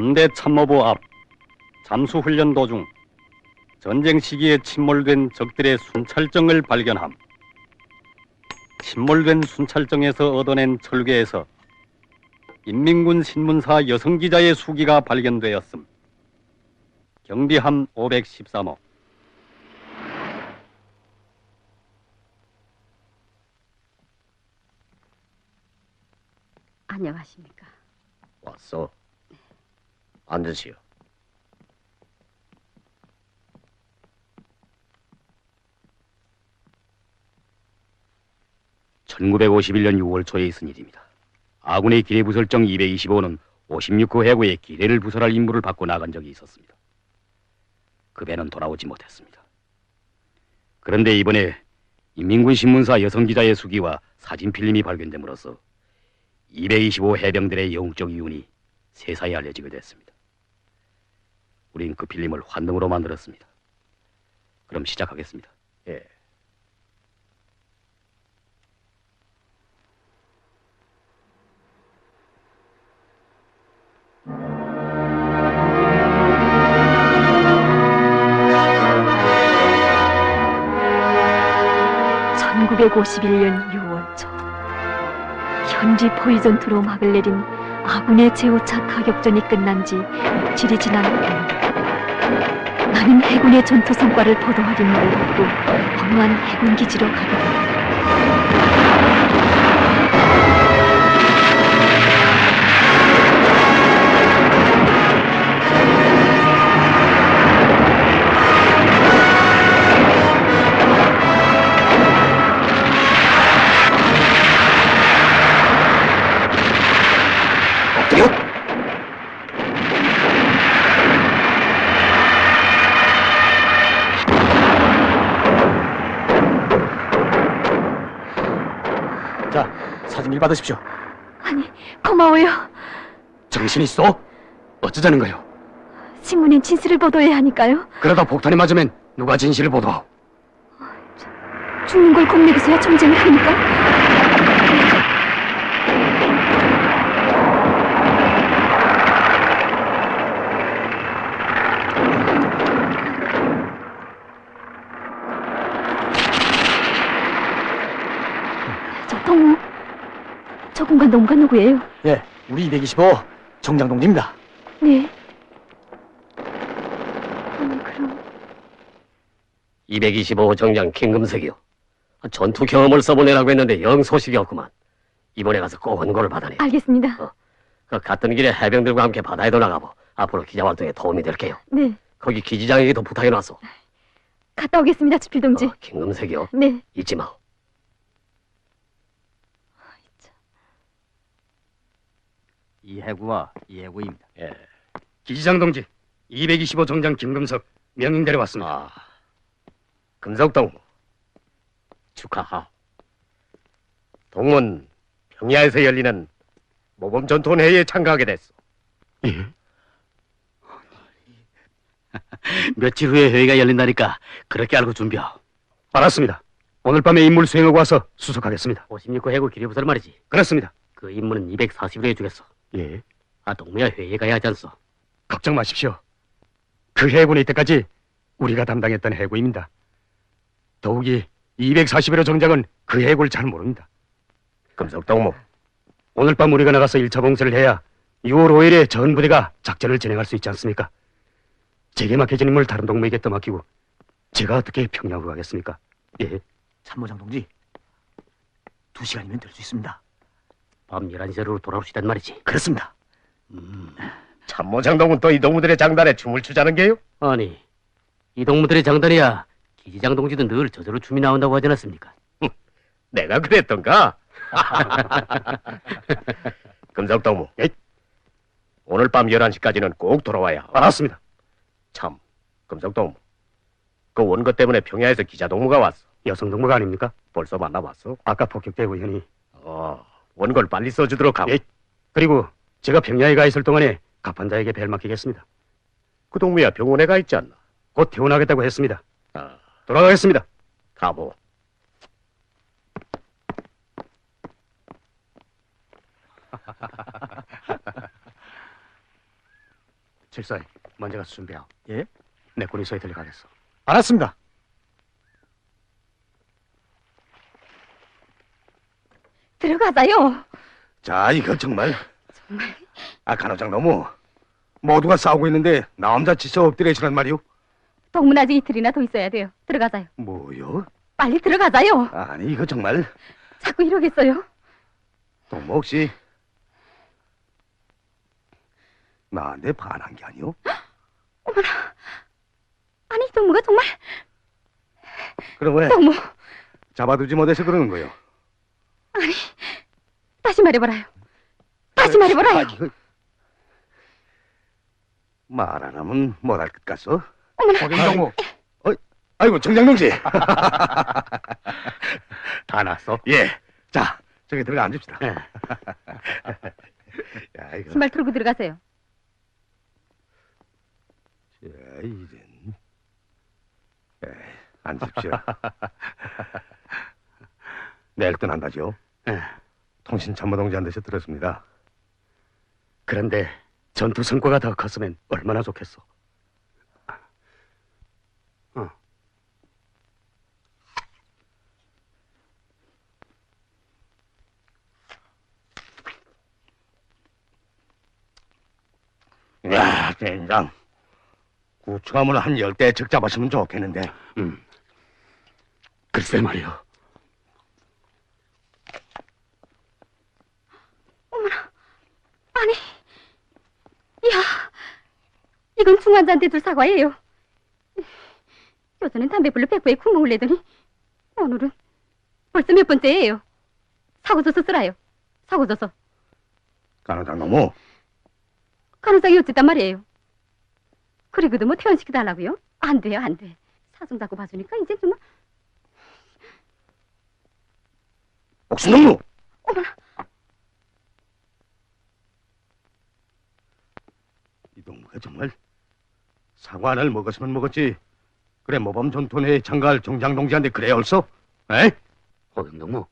3대 참모부 앞 잠수훈련 도중 전쟁 시기에 침몰된 적들의 순찰정을 발견함. 침몰된 순찰정에서 얻어낸 철괴에서 인민군 신문사 여성기자의 수기가 발견되었음. 경비함 513호. 안녕하십니까. 왔어. 앉으시오. (1951년 6월) 초에 있은 일입니다. 아군의 기뢰부설정 225는 56호 해구에 기뢰를 부설할 임무를 받고 나간 적이 있었습니다. 그 배는 돌아오지 못했습니다. 그런데 이번에 인민군 신문사 여성기자의 수기와 사진 필름이 발견됨으로써 225 해병들의 영웅적 이윤이 세상에 알려지게 됐습니다. 우린 그 필름을 환등으로 만들었습니다. 그럼 시작하겠습니다. 예. (1951년 6월) 초 현지 포위 전투로 막을 내린 아군의 제5차 타격전이 끝난 지 며칠이 지난 오늘, 나는 해군의 전투 성과를 보도할 임무를 받고 황무한 해군 기지로 가게 됩니다. 자, 사진 일 받으십시오. 아니, 고마워요. 정신 있어? 어쩌자는 거요? 신문엔 진실을 보도해야 하니까요. 그러다 폭탄이 맞으면 누가 진실을 보도하오? 죽는 걸 겁내고서야 전쟁을 합니까? 저 동무, 저 공간 동무가 누구예요? 예, 우리 225 정장 동지입니다. 네. 그럼 225호 정장 김금석이요. 전투 경험을 써보내라고 했는데 영 소식이 없구만. 이번에 가서 꼭 원고를 받아내. 알겠습니다. 그 갔던 길에 해병들과 함께 바다에도 나가보. 앞으로 기자 활동에 도움이 될게요. 네. 거기 기지장에게도 부탁해놨어. 갔다 오겠습니다, 주필 동지. 김금석이요. 네. 잊지 마. 이해구와 이해구입니다. 예. 기지장 동지 225 정장 김금석 명인대로 왔습니다. 아, 금석동 축하하. 동문 평야에서 열리는 모범전투회의에 참가하게 됐어. 예? 며칠 후에 회의가 열린다니까 그렇게 알고 준비하오. 알았습니다. 오늘 밤에 임무를 수행하고 와서 수속하겠습니다. 56호 해구 기뢰부설 말이지. 그렇습니다. 그 임무는 240으로 해주겠어. 예, 아, 동무야 회의에 가야 하지 않소? 걱정 마십시오. 그 해군의 이때까지 우리가 담당했던 해구입니다. 더욱이 241호 정장은 그 해구를 잘 모릅니다. 금석동무. 오늘 밤 우리가 나가서 1차 봉쇄를 해야 6월 5일에 전 부대가 작전을 진행할 수 있지 않습니까? 제게 맡겨진 인물 다른 동무에게 떠맡기고 제가 어떻게 평양으로 가겠습니까? 예. 참모장 동지, 2시간이면 될 수 있습니다. 밤 11시로 돌아올 수 있단 말이지. 그렇습니다. 참모장동은 또 이 동무들의 장단에 춤을 추자는 게요? 아니, 이 동무들의 장단이야 기지장 동지도 늘 저절로 춤이 나온다고 하지 않았습니까? 내가 그랬던가? 금석동무, 예? 오늘 밤 11시까지는 꼭 돌아와야. 알았습니다. 참, 금석동무, 그 원고 때문에 평야에서 기자 동무가 왔어. 여성 동무가 아닙니까? 벌써 만나봤어? 아까 폭격대 의원이. 원고를 빨리 써주도록 하고. 예. 그리고 제가 평야에 가 있을 동안에 갑판자에게 벨 맡기겠습니다. 그 동무야 병원에 가 있지 않나? 곧 퇴원하겠다고 했습니다. 아, 돌아가겠습니다. 가보. 칠사이 먼저 가서 준비하오. 예? 내 군의소에 들려가겠어. 알았습니다. 들어가자요. 자, 이거 정말. 간호장 너무 모두가 싸우고 있는데 나 혼자 지쳐 엎드려지란 말이오? 동문 아직 이틀이나 더 있어야 돼요. 들어가자요. 뭐요? 빨리 들어가자요. 아니, 이거 정말. 자꾸 이러겠어요. 동무 혹시 나한테 반한 게 아니오? 아니 동무가 정말 그럼 왜 동무. 잡아두지 못해서 그러는 거요? 아니 다시 말해보라요. 다시 말해보라요. 아, 이거 말 안 하면 뭘 할 것 같소? 동무. 아이고, 정장동지. 다 났어? 예. 자, 저기 들어가 앉읍시다. 예. 야, 이거. 신발 털고 들어가세요. 자, 이젠. 앉으십시오. 내일 떠난다죠? 예. 통신참모동지한테서 들었습니다. 그런데 전투 성과가 더 컸으면 얼마나 좋겠어. 야, 대장. 구추함을 한 10대 적 잡았으면 좋겠는데. 글쎄 말이요. 아니, 야, 이건 중환자한테 줄 사과예요. 요전엔 담배불로 백구에 구멍을 내더니 오늘은 벌써 몇 번째예요. 사고져서 쓰라요. 사고져서. 간호장 너무. 간호장이 어쨌단 말이에요. 그리고도 뭐 퇴원시켜달라고요? 안 돼요, 안 돼. 사정 잡고 봐주니까 이제 정말. 옥순동무. 어머나. 이 동무가 정말 사과를 먹었으면 먹었지. 그래, 모범 전투내에 참가할 정장동지한테 그래 얼써? 에? 호병동무.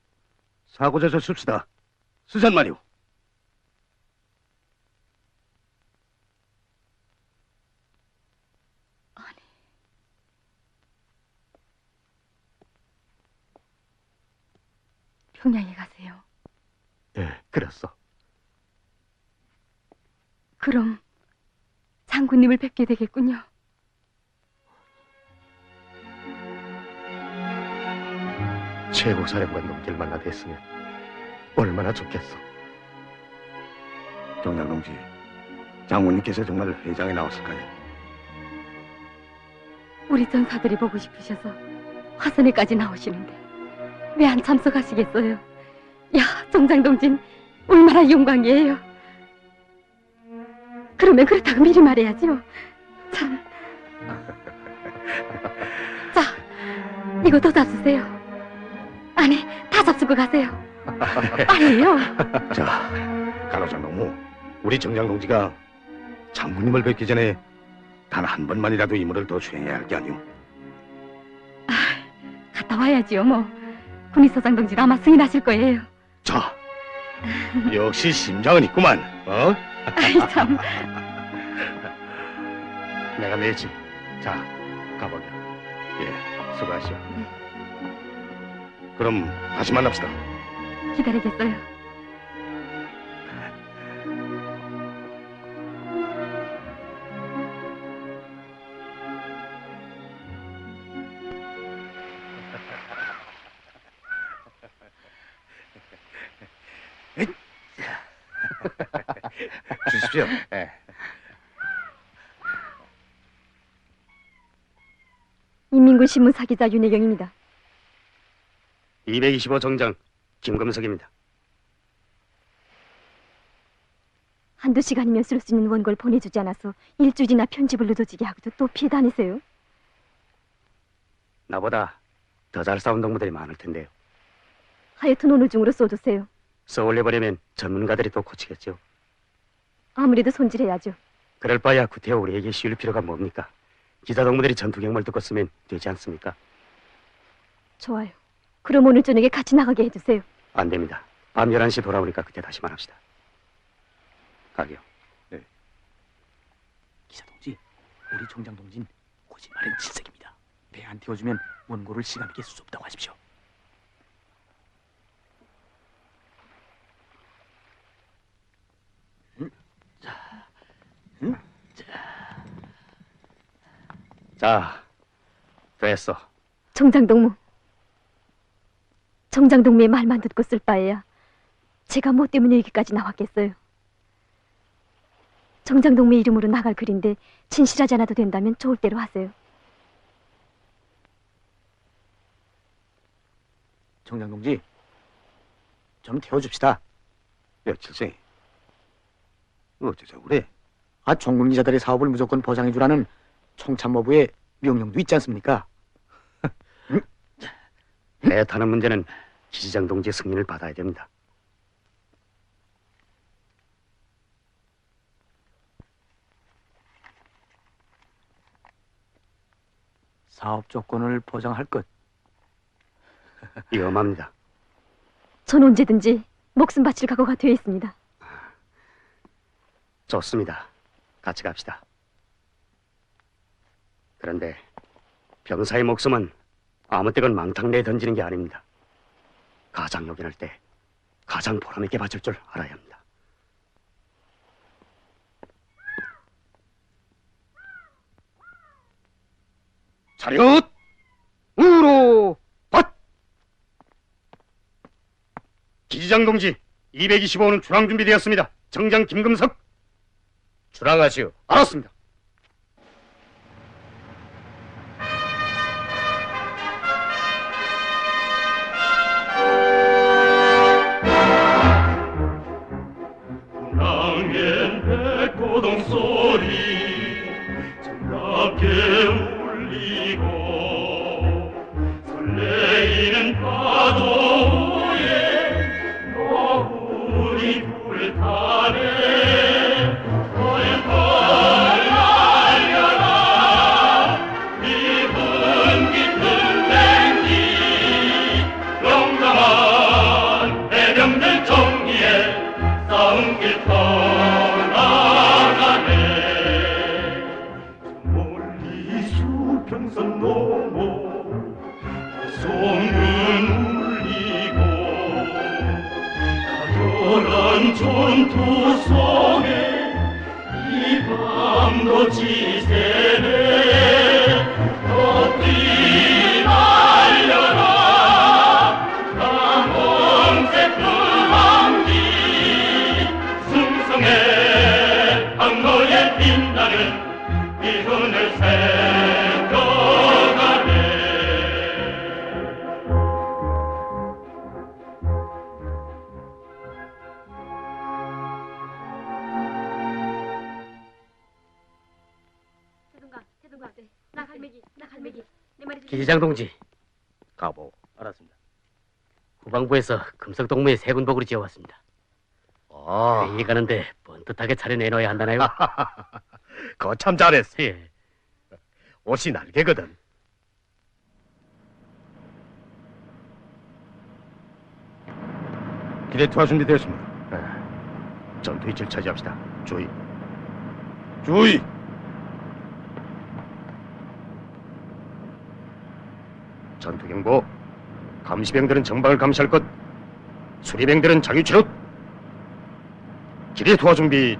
사고져서 씁시다. 쓰잔 말이오. 평양에 가세요. 예, 그랬어. 그럼 장군님을 뵙게 되겠군요. 최고 사령관 동지를 만나 뵀으면 얼마나 좋겠어. 정장동지, 장군님께서 정말 회장에 나왔을까요? 우리 전사들이 보고 싶으셔서 화선에까지 나오시는데 왜 안 참석하시겠어요? 야, 정장동진 얼마나 영광이에요. 그러면 그렇다고 미리 말해야죠. 참. 자, 이거 더 잡수세요. 아니, 다 잡수고 가세요. 빨리요. 자, 간호장 너무 우리 정장동지가 장군님을 뵙기 전에 단 한 번만이라도 임무를 더 수행해야 할 게 아니오? 갔다 와야지요, 뭐. 군의서장 동지 아마 승인하실 거예요. 자, 역시 심장은 있구만. 어? 아이, 참. 내가 내지. 자, 가보게. 예, 수고하시오. 그럼 다시 만납시다. 기다리겠어요. 주십시오. 인민군 신문 사기자 윤혜경입니다. 225 정장 김금석입니다. 한두 시간이면 쓸 수 있는 원고를 보내주지 않아서 일주일이나 편집을 늦어지게 하고도 또 피해 다니세요. 나보다 더 잘 싸운 동무들이 많을 텐데요. 하여튼 오늘 중으로 써주세요. 써올려버리면 전문가들이 또 고치겠죠. 아무래도 손질해야죠. 그럴 바야 구태여 우리에게 씌울 필요가 뭡니까? 기자 동무들이 전투 경보를 듣고 쓰면 되지 않습니까? 좋아요. 그럼 오늘 저녁에 같이 나가게 해주세요. 안 됩니다. 밤 11시 돌아오니까 그때 다시 말합시다. 가게요. 기자 동지, 우리 정장 동진 거짓말은 질색입니다. 배 안 태워주면 원고를 시간 있게 수습다고 하십시오. 자, 됐어. 정장동무. 정장동무의 말만 듣고 쓸 바에야 제가 뭐 때문에 여기까지 나왔겠어요. 정장동무의 이름으로 나갈 글인데 진실하지 않아도 된다면 좋을 대로 하세요. 정장 동지, 좀 태워줍시다. 야, 칠생이. 어쩌자고 그래? 종군 기자들의 사업을 무조건 보장해주라는 총참모부의 명령도 있지 않습니까? 배 타는 문제는 기지장 동지의 승인을 받아야 됩니다. 사업 조건을 보장할 것. 위험합니다. 전 언제든지 목숨 바칠 각오가 되어 있습니다. 좋습니다. 같이 갑시다. 그런데 병사의 목숨은 아무 때건 망탕 내에 던지는 게 아닙니다. 가장 요긴할 때 가장 보람있게 바칠 줄 알아야 합니다. 차렷! 우로! 밭! 기지장 동지 225호는 출항 준비되었습니다. 정장 김금석 출항하시오. 알았습니다. 낭엔 백고동 소리 정답게 울리고 설레이는 파도 위에 노을이 불타네 벌벌 날려라 이분 깊은 냉기 용감한 해병들 정리에 싸움길 떠나가네 멀리 수평선 넘어 소문 울리고 가열한 전투 속에 이 밤도 지새네 높이 날려라 남홍색 금왕기 승성의 항로에 빛나는 이분을 새겨가네 태동가, 나 갈매기. 내 말이 기지장 동지, 가보. 알았습니다. 후방부에서 금석동무의 세군복으로 지어왔습니다. 회의 가는데 번듯하게 차려내놔야 한다나요? 그거 참 잘했어. 예. 옷이 날개거든. 기대 투하 준비되었습니다. 전투 위치를 차지합시다. 주의. 주의. 전투 경보. 감시병들은 정방을 감시할 것. 수리병들은 자기 취롯. 기대 투하 준비.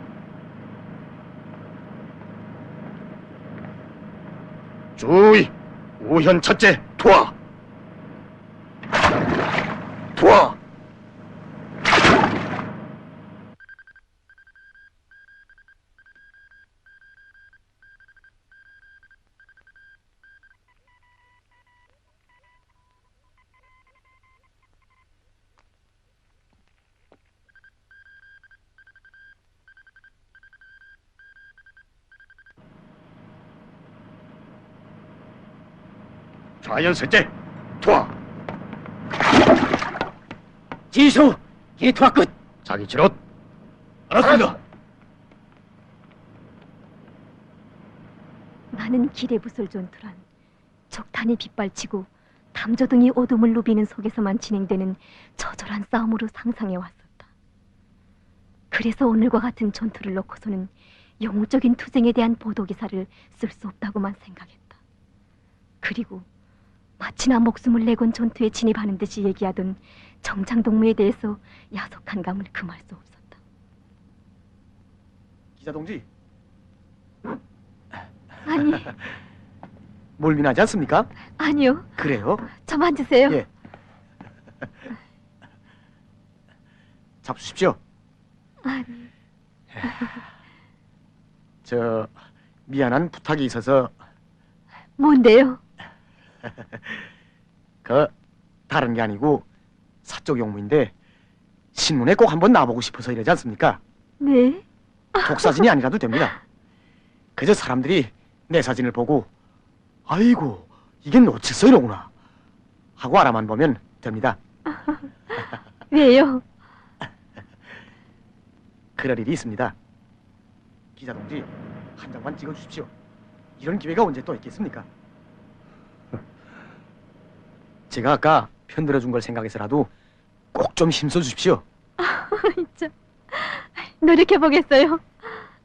주의. 우현 첫째 투하. 투하. 좌연 셋째 투하. 지수, 이 투하 끝. 자기 취롯. 알았습니다. 많은 기대부설 전투란 적탄이 빗발치고 담조등이 어둠을 누비는 속에서만 진행되는 처절한 싸움으로 상상해 왔었다. 그래서 오늘과 같은 전투를 놓고서는 영웅적인 투쟁에 대한 보도기사를 쓸 수 없다고만 생각했다. 그리고 마치나 목숨을 내건 전투에 진입하는 듯이 얘기하던 정장동무에 대해서 야속한 감을 금할 수 없었다. 기자 동지, 아니, 몰민하지 않습니까? 아니요. 그래요? 좀 앉으세요. 예. 잡수십시오. 아니, 저 미안한 부탁이 있어서 뭔데요? 그 다른 게 아니고 사적 용무인데 신문에 꼭 한번 나보고 싶어서 이러지 않습니까? 네? 독사진이 아니라도 됩니다. 그저 사람들이 내 사진을 보고 아이고 이게 놓쳤어 이러구나 하고 알아만 보면 됩니다. 왜요? 그럴 일이 있습니다. 기자 동지 한 장만 찍어주십시오. 이런 기회가 언제 또 있겠습니까? 제가 아까 편들어준 걸 생각해서라도 꼭 좀 힘써 주십시오. 진짜 노력해 보겠어요.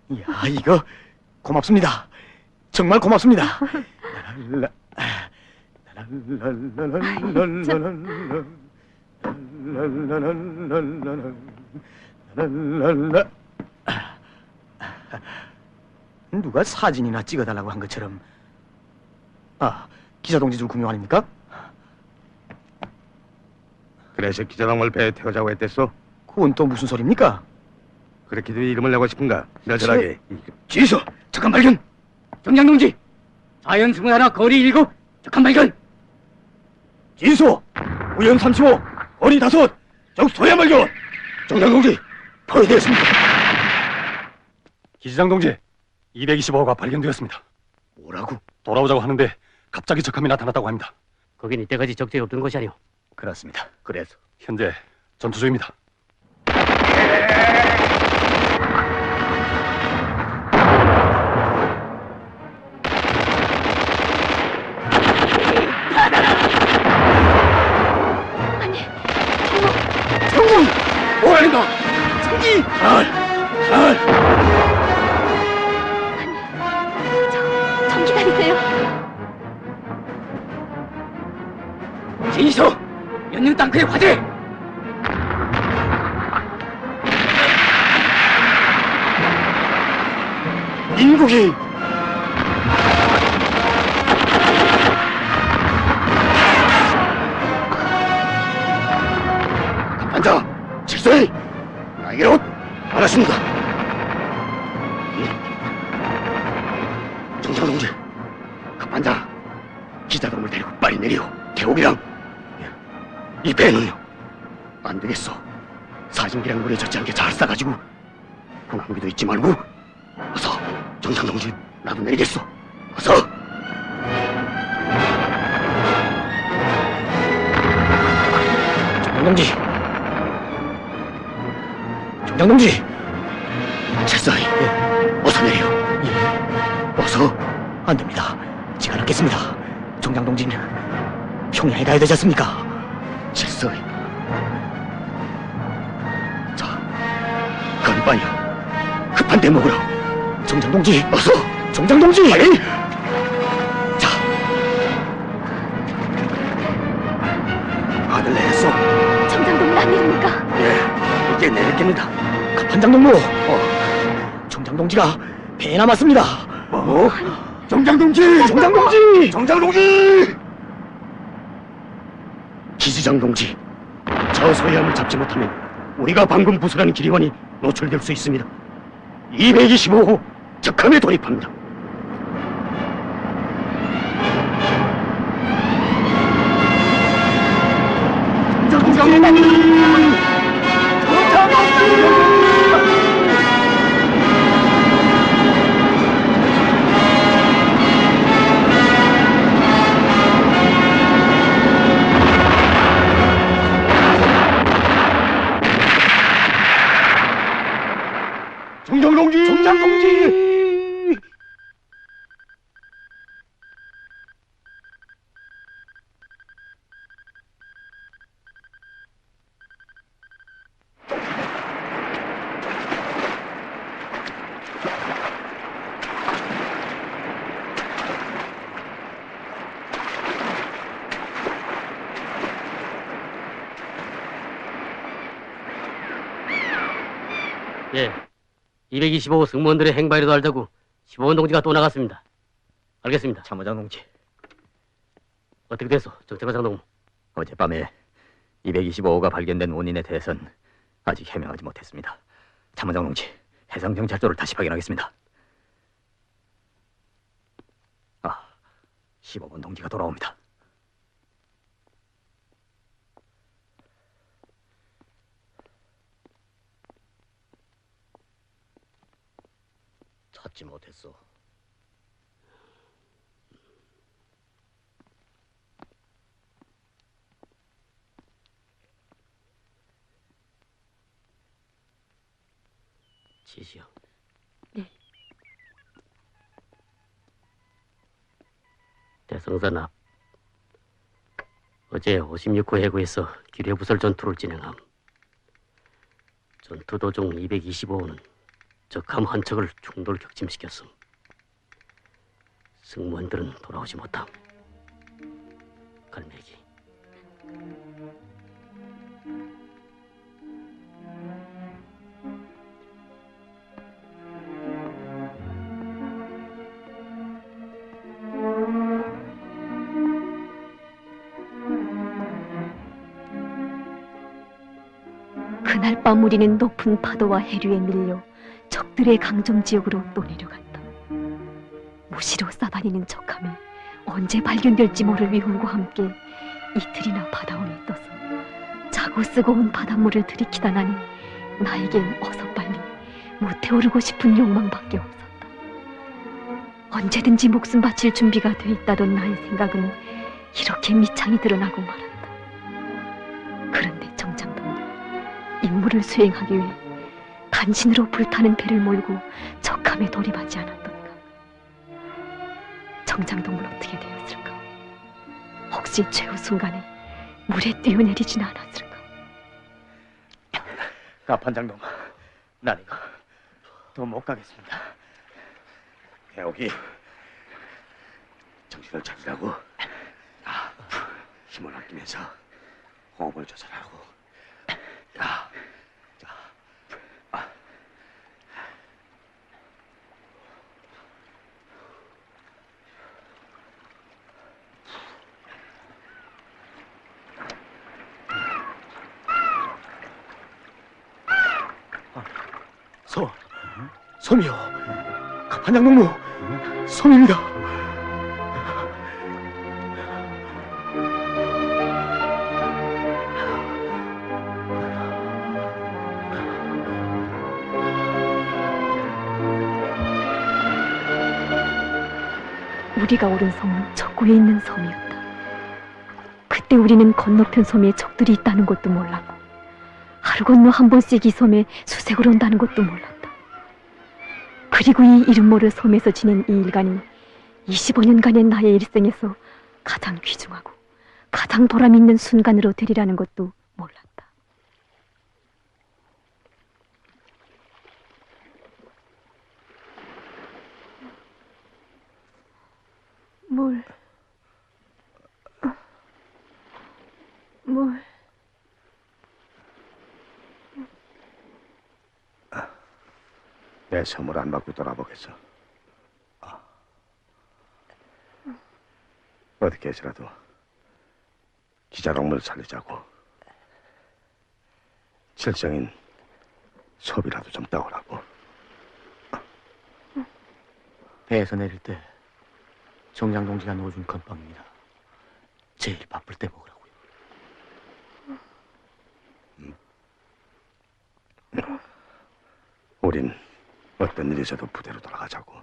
이야 이거 고맙습니다. 정말 고맙습니다. 누가 사진이나 찍어달라고 한 것처럼. 아, 기자 동지 줄 구명 아닙니까? 그래서 기자동을 배에 태우자고 했댔어? 그건 또 무슨 소리입니까? 그렇게도 이름을 내고 싶은가? 멸절하게. 지휘소 적한 발견. 정장동지 자연 21 거리 7 적한 발견. 진소 우연 35 거리 5 적 소야 발견. 정장동지 포위되었습니다. 기지장 동지, 225호가 발견되었습니다. 뭐라고? 돌아오자고 하는데 갑자기 적함이 나타났다고 합니다. 거긴 이때까지 적들이 없던 것이 아니오. 그렇습니다. 그래서 현재 전투 중입니다. 오해린다. 저기! 잘. 좀 기다리세요. 지휘소 연륜 땅크의 화재. 인국이 앉아. 질서히 나에게로 알았습니다. 정상동지 갑반장 기자동을 데리고 빨리 내리오. 태옥이랑 이 배는요? 안 되겠어. 사진기랑 물에 젖지 않게 잘 싸가지고 군함기도 잊지 말고 어서. 정상동지 나도 내리겠어. 어서. 정장동지 정장동지 칠사이 어서 내려. 어서. 안 됩니다. 제가 낫겠습니다. 정장 동지는 평양에 가야 되지 않습니까? 칠사이 자 건반이야. 급한 대목으로 정장 동지, 어서. 정장 동지. 빨리. 자 아들 내렸어. 정장동문 안 내립니까? 예 이제 내렸겠는다. 갑판장 동무. 정장 동지가 배에 남았습니다. 뭐? 정장동지! 정장동지! 정장동지! 기지장동지, 저 서해함을 잡지 못하면 우리가 방금 부설한 기리원이 노출될 수 있습니다. 225호 적함에 돌입합니다. 정장동지! 정장동지! 정장동지! 예. 225호 승무원들의 행발에도 알다고 15원 동지가 또 나갔습니다. 알겠습니다. 참모장 동지, 어떻게 됐어, 정태과장 동무? 어젯밤에 225호가 발견된 원인에 대해선 아직 해명하지 못했습니다. 참모장 동지, 해상정찰조를 다시 확인하겠습니다. 15번 동지가 돌아옵니다. 찾지 못했어. 지시요. 네. 대성산 앞. 어제 56호 해구에서 기뢰부설 전투를 진행함. 전투 도중 225호는 적함 한 척을 충돌 격침시켰음. 승무원들은 돌아오지 못함. 갈매기. 그날 밤 우리는 높은 파도와 해류에 밀려 적들의 강점 지역으로 또 내려갔다. 무시로 싸다니는 적함이 언제 발견될지 모를 위험과 함께 이틀이나 바다 위에 떠서 자고 쓰고 온 바닷물을 들이키다 나니 나에겐 어서 빨리 모태오르고 싶은 욕망밖에 없었다. 언제든지 목숨 바칠 준비가 돼 있다던 나의 생각은 이렇게 미창이 드러나고 말았다. 그런데 정장도 임무를 수행하기 위해 간신으로 불타는 배를 몰고 적함에 돌입하지 않았던가. 정장동은 어떻게 되었을까? 혹시 최후 순간에 물에 뛰어내리지는 않았을까? 가판장놈, 난 이거 더 못 가겠습니다. 배옥이 정신을 차리라고. 힘을 아끼면서 호흡을 조절하고. 자. 솜이요. 가판장농무 솜입니다. 우리가 오른 섬은 적구에 있는 섬이었다. 그때 우리는 건너편 섬에 적들이 있다는 것도 몰랐고 하루 건너 한 번씩 이 섬에 수색을 온다는 것도 몰랐다. 그리고 이 이름 모를 섬에서 지낸 이 일간이 25년간의 나의 일생에서 가장 귀중하고 가장 보람 있는 순간으로 되리라는 것도 몰랐다. 물. 내 섬을 안 받고 돌아보겠어. 어떻게 해서라도 기자동물 살리자고. 칠성인 소비라도 좀 따오라고. 배에서 내릴 때 정장 동지가 넣어준 건빵입니다. 제일 바쁠 때 먹으라고요. 우린 어떤 일이 있어도 부대로 돌아가자고.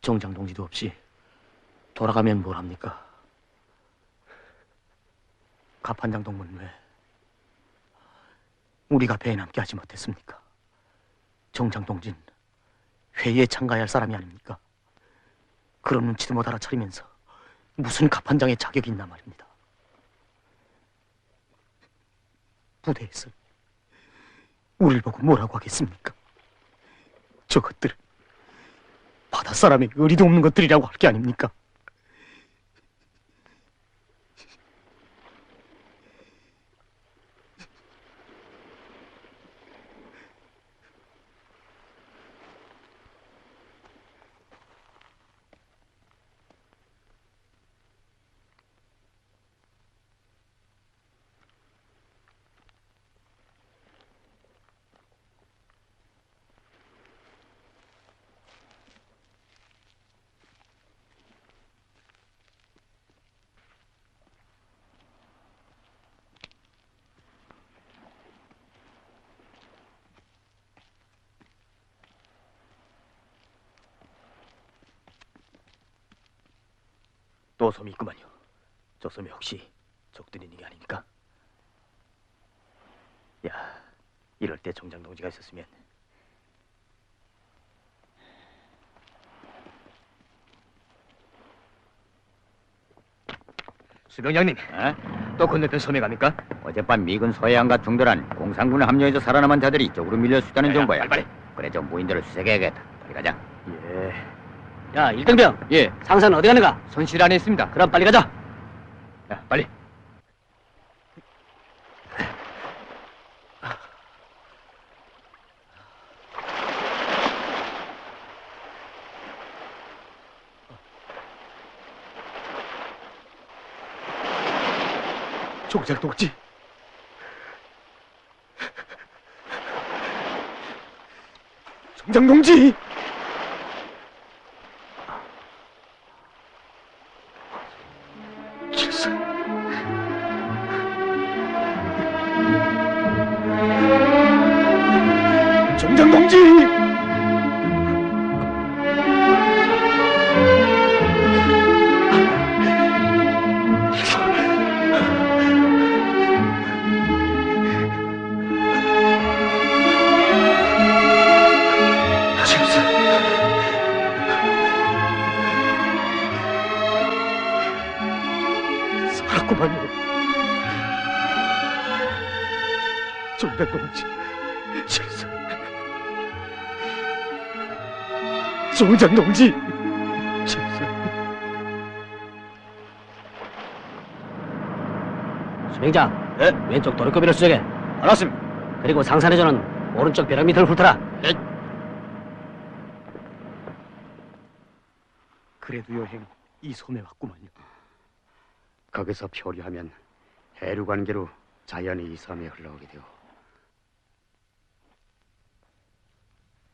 정장 동지도 없이 돌아가면 뭘 합니까? 가판장 동무는 왜 우리가 배에 남게 하지 못했습니까? 정장 동진 회의에 참가해야 할 사람이 아닙니까? 그런 눈치도 못 알아차리면서 무슨 가판장의 자격이 있나 말입니다. 부대에서 우릴 보고 뭐라고 하겠습니까? 저것들은 바닷사람의 의리도 없는 것들이라고 할 게 아닙니까? 또 섬이 있구만요. 저 섬이 혹시 적들이 있는 게 아닙니까? 야, 이럴 때 정장 동지가 있었으면. 수병장님, 또 건너편 섬에 갑니까? 어젯밤 미군 서해안과 중도란 공산군에 합류해서 살아남은 자들이 이쪽으로 밀려있다는 정보야. 빨리. 그래, 저 무인들을 수색해야겠다. 빨리 가자. 예. 야, 일등병. 예, 상사는 어디 가는가? 손실 안에 있습니다. 그럼 빨리 가자. 야, 빨리. 종장 동지. 종장 동지. 칠성. 종장 동지. 살았구만요. 종장 동지. 실수. 종장 동지. 실수. 수병장. 왼쪽 도로급비를 수색해. 알았습니다. 그리고 상산해저는 오른쪽 벼락 밑을 훑어라. 그래도 여행 이 섬에 왔구만요. 거기서 표류하면 해류 관계로 자연히 이 섬에 흘러오게 되오.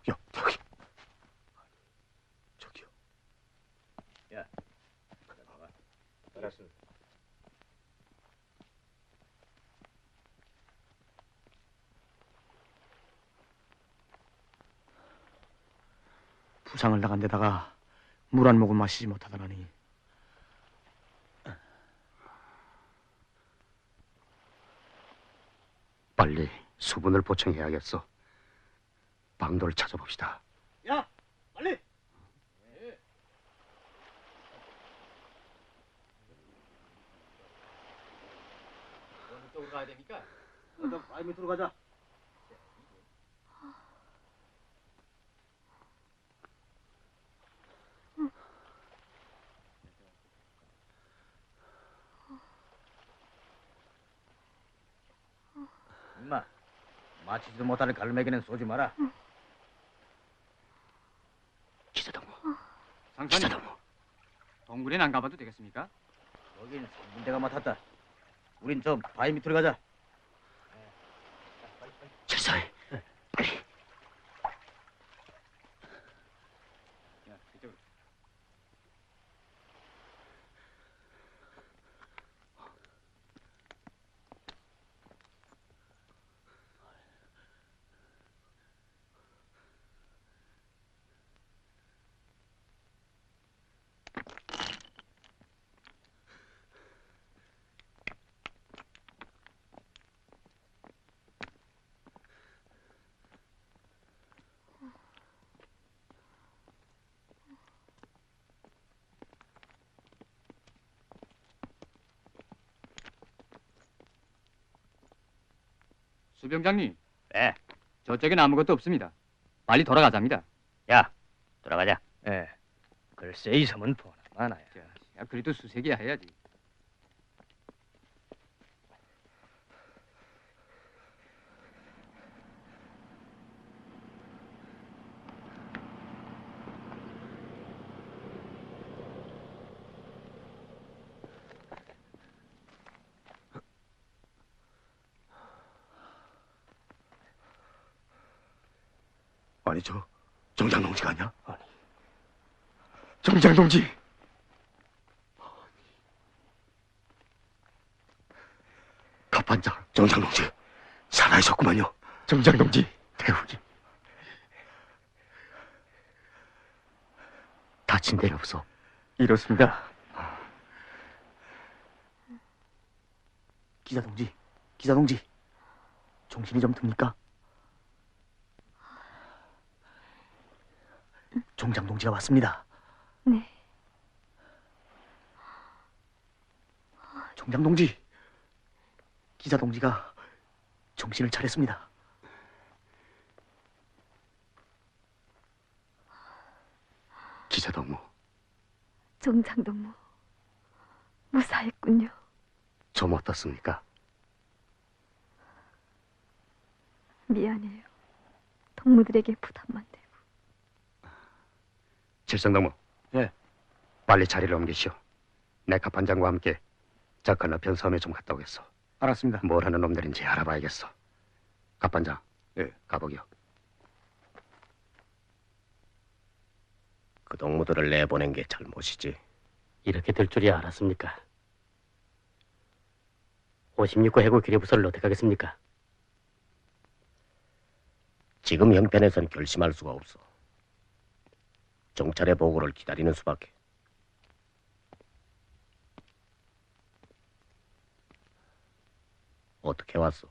여기. 저기요. 부상을 나간 데다가 물 한 모금 마시지 못하다니. 빨리 수분을 보충해야겠어. 방도를 찾아봅시다. 야, 빨리. 어느 쪽으로 가야 됩니까? 어서 바위 밑으로 가자. 임마, 마치지도 못하는 갈매기는 쏘지 마라. 기사동무. 상관이 기사동무. 동굴엔 안 가봐도 되겠습니까? 여긴 상군대가 맡았다. 우린 저 바위 밑으로 가자. 칠살. 빨리. 야, 이쪽으로. 수병장님, 네, 저쪽엔 아무것도 없습니다. 빨리 돌아가자입니다. 야, 돌아가자. 예. 글쎄 이 섬은 보나마나야. 야, 그래도 수색이야 해야지. 아니 저 정장 동지가 아니야? 아니. 정장 동지. 갑판장 정장 동지 살아있었구만요. 정장 동지. 대우지. 다친 데는 없어. 이렇습니다. 기자 동지, 정신이 좀 듭니까? 종장 동지가 왔습니다. 네. 종장 동지, 기자 동지가 정신을 차렸습니다. 기자 동무, 종장동무 무사했군요. 좀 어떻습니까? 미안해요. 동무들에게 부담만 되고. 칠성동무. 예. 빨리 자리를 옮기시오. 내 갑판장과 함께 저 건너편 섬에 좀 갔다 오겠어. 알았습니다. 뭘 하는 놈들인지 알아봐야겠어. 갑판장. 예. 가보기요. 그 동무들을 내보낸 게 잘못이지. 이렇게 될 줄이야 알았습니까? 56호 해군 기뢰부서를 어떻게 하겠습니까? 지금 형편에선 결심할 수가 없어. 정찰의 보고를 기다리는 수밖에. 어떻게 왔어?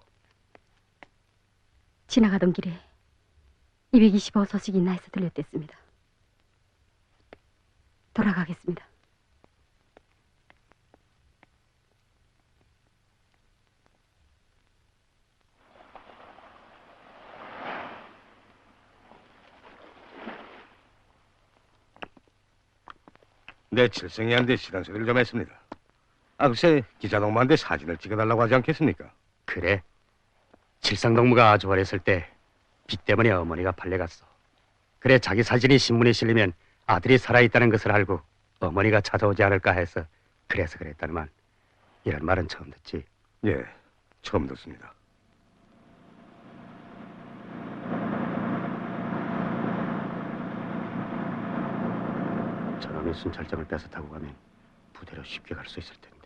지나가던 길에 225 소식이 있나 해서 들렸댔습니다. 돌아가겠습니다. 내 칠성이한테 시간 소리를 좀 했습니다. 글쎄 기자 동무한테 사진을 찍어달라고 하지 않겠습니까? 그래. 칠성동무가 아주 어렸을 때 빚 때문에 어머니가 팔려갔어. 그래 자기 사진이 신문에 실리면 아들이 살아있다는 것을 알고 어머니가 찾아오지 않을까 해서 그래서 그랬다만 이런 말은 처음 듣지. 예, 처음 듣습니다. 저놈이 순찰정을 뺏어 타고 가면 부대로 쉽게 갈 수 있을 텐데.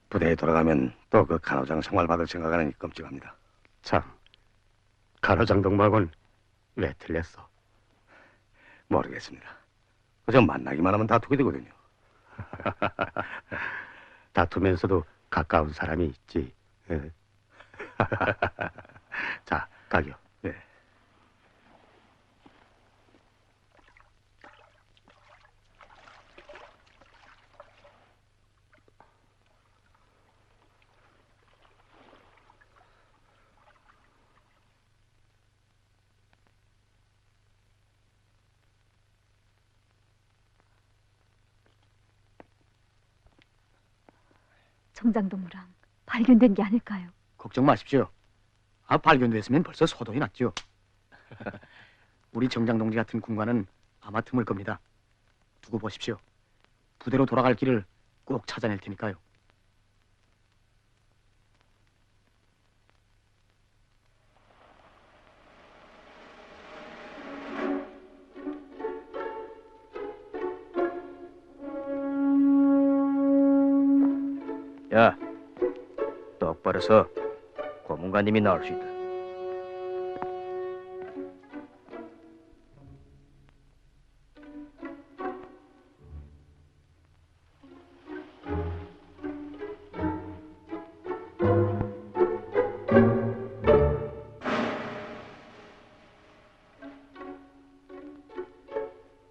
부대에 돌아가면 또 그 간호장 생활 받을 생각하니 끔찍합니다. 참, 간호장 동무하고는 왜 틀렸어? 모르겠습니다. 그저 만나기만 하면 다투게 되거든요. 다투면서도 가까운 사람이 있지. 예. 자, 가기요. 네. 정장동무랑 발견된 게 아닐까요? 걱정 마십시오. 발견됐으면 벌써 소동이 났죠. 우리 정장 동지 같은 군관은 아마 드물 겁니다. 두고 보십시오. 부대로 돌아갈 길을 꼭 찾아낼 테니까요. 야, 똑바로 서. 고문관님이 나올 수 있다.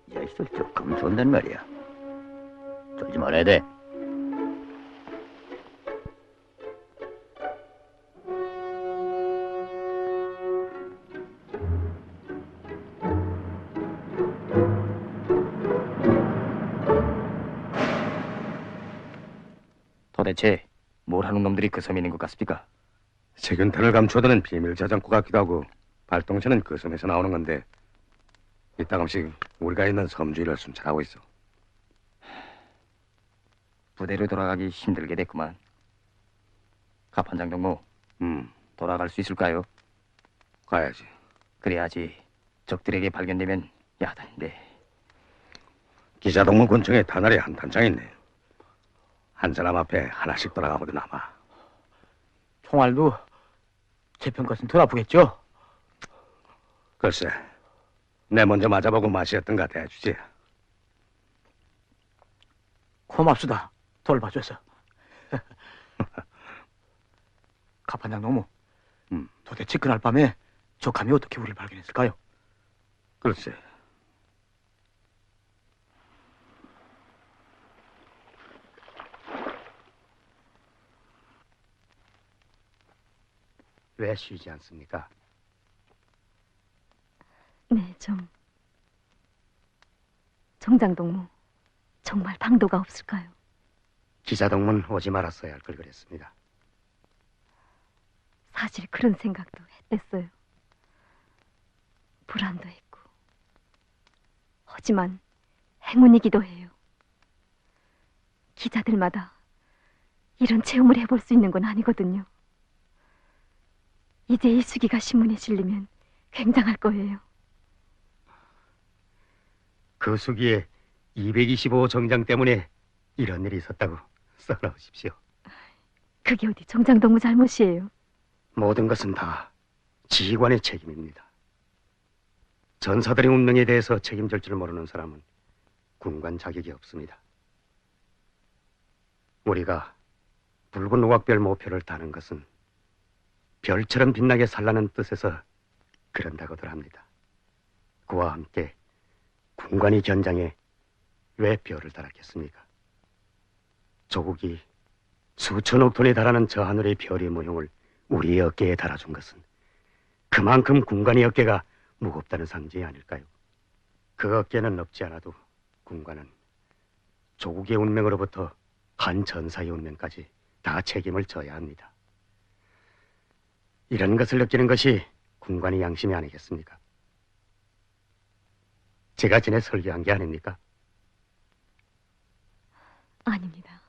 이 자식들 조금 좋은단 말이야. 쫄지 말아야 돼. 도대체 뭘 하는 놈들이 그 섬에 있는 것 같습니까? 세균탄을 감춰두는 비밀 저장고 같기도 하고 발동체는 그 섬에서 나오는 건데 이따금씩 우리가 있는 섬 주위를 순찰하고 있어. 부대로 돌아가기 힘들게 됐구만. 갑판장 동무, 돌아갈 수 있을까요? 가야지. 그래야지 적들에게 발견되면 야단인데. 기자동무 군청에 단알이 한 단장 있네. 한 사람 앞에 하나씩 돌아가거든 아마. 총알도 제 편것은 덜 아프겠죠? 글쎄, 내 먼저 맞아보고 맛이었던 것 같아 해주지. 고맙수다. 돌봐줘서. 가판장 노무. 도대체 그날 밤에 저 감이 어떻게 우리를 발견했을까요? 글쎄. 왜 쉬지 않습니까? 네, 좀. 정장동무, 정말 방도가 없을까요? 기자동문 오지 말았어야 할 걸 그랬습니다. 사실 그런 생각도 했댔어요. 불안도 했고. 하지만 행운이기도 해요. 기자들마다 이런 체험을 해볼 수 있는 건 아니거든요. 이제 이수기가 신문에 실리면 굉장할 거예요. 그 수기에 225 정장 때문에 이런 일이 있었다고 써놓으십시오. 그게 어디 정장동무 잘못이에요. 모든 것은 다 지휘관의 책임입니다. 전사들의 운명에 대해서 책임질 줄 모르는 사람은 군관 자격이 없습니다. 우리가 붉은 오각별 모표를 다는 것은 별처럼 빛나게 살라는 뜻에서 그런다고들 합니다. 그와 함께 군관이 견장에 왜 별을 달았겠습니까? 조국이 수천억 톤에 달하는 저 하늘의 별의 모형을 우리의 어깨에 달아준 것은 그만큼 군관의 어깨가 무겁다는 상징이 아닐까요? 그 어깨는 없지 않아도 군관은 조국의 운명으로부터 한 전사의 운명까지 다 책임을 져야 합니다. 이런 것을 느끼는 것이 군관의 양심이 아니겠습니까? 제가 전에 설교한 게 아닙니까? 아닙니다.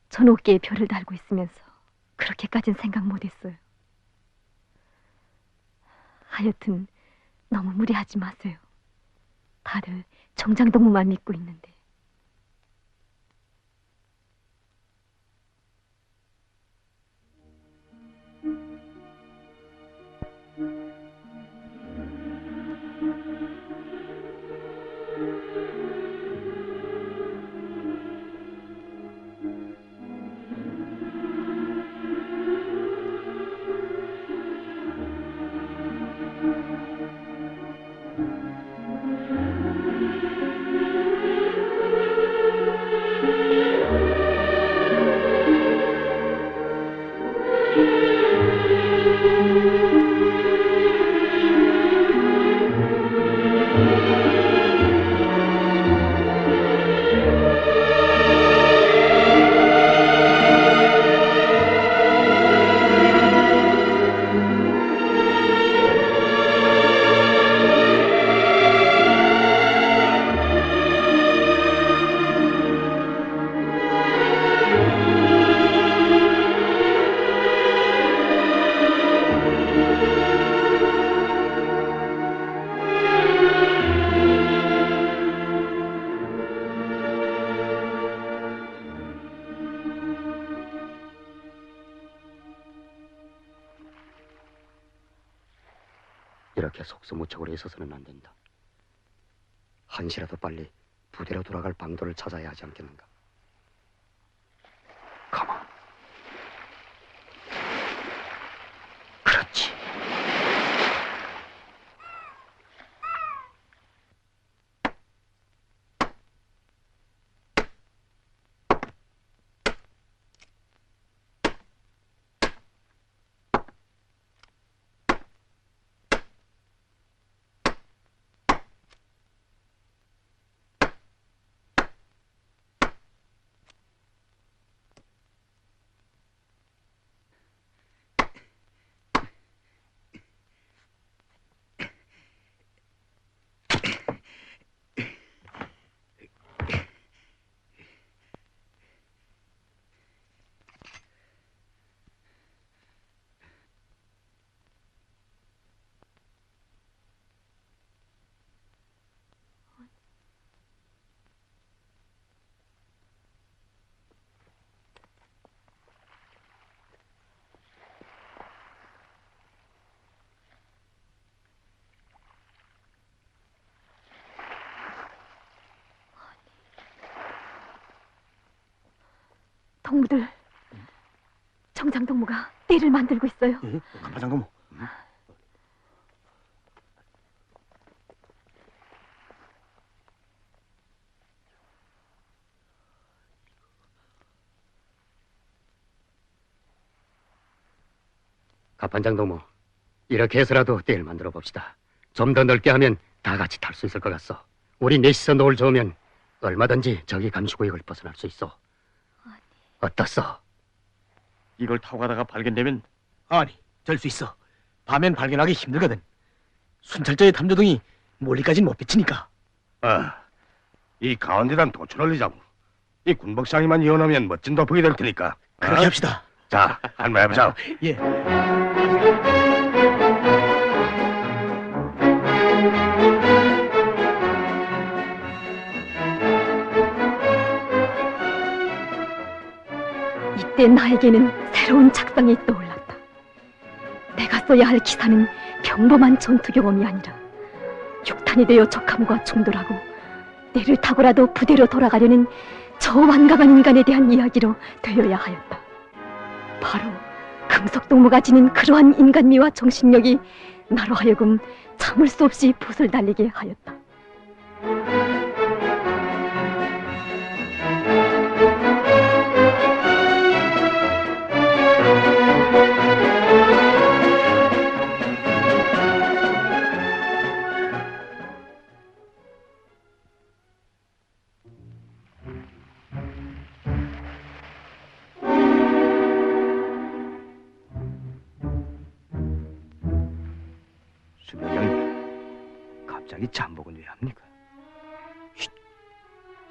전 어깨에 별을 달고 있으면서 그렇게까진 생각 못했어요. 하여튼 너무 무리하지 마세요. 다들 정장동무만 믿고 있는데. 이렇게 속수무책으로 있어서는 안 된다. 한시라도 빨리 부대로 돌아갈 방도를 찾아야 하지 않겠는가? 가만. 그렇지. 동무들, 정장동무가 띠를 만들고 있어요. 예? 간판장동무. 갑판장동무, 이렇게 해서라도 띠를 만들어 봅시다. 좀 더 넓게 하면 다 같이 탈 수 있을 것 같소. 우리 넷이서 노을 좋으면 얼마든지 저기 감시구역을 벗어날 수 있어. 어떻소? 이걸 타고 가다가 발견되면 아니, 될 수 있어. 밤엔 발견하기 힘들거든. 순찰자의 탐조등이 멀리까진 못 비치니까. 이 가운데단 도출 올리자고. 이 군복상이만 이어놓으면 멋진 돋보기 될 테니까. 그렇게 합시다. 자, 한번 해보자. 예. 이때 나에게는 새로운 작상이 떠올랐다. 내가 써야 할 기사는 평범한 전투 경험이 아니라 육탄이 되어 적함과 충돌하고 뇌를 타고라도 부대로 돌아가려는 저 완강한 인간에 대한 이야기로 되어야 하였다. 바로 금속동무가 지닌 그러한 인간미와 정신력이 나로 하여금 참을 수 없이 붓을 달리게 하였다. 수병장님, 갑자기 잠복은 왜 합니까? 쉿!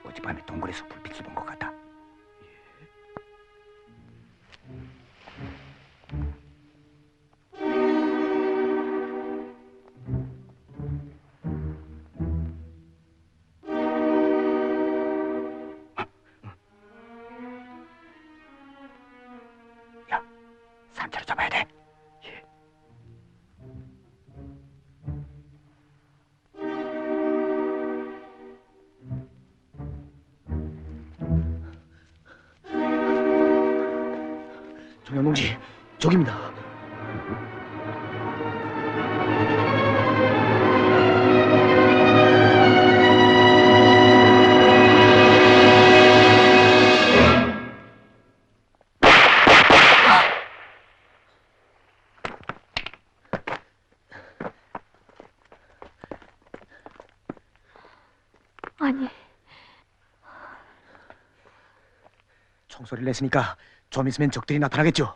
어젯밤에 동굴에서 불빛을 본 것 같다. 야, 산채로 잡아야 돼. 정영동지, 저기입니다. 아니, 총소리를 냈으니까 좀 있으면 적들이 나타나겠죠.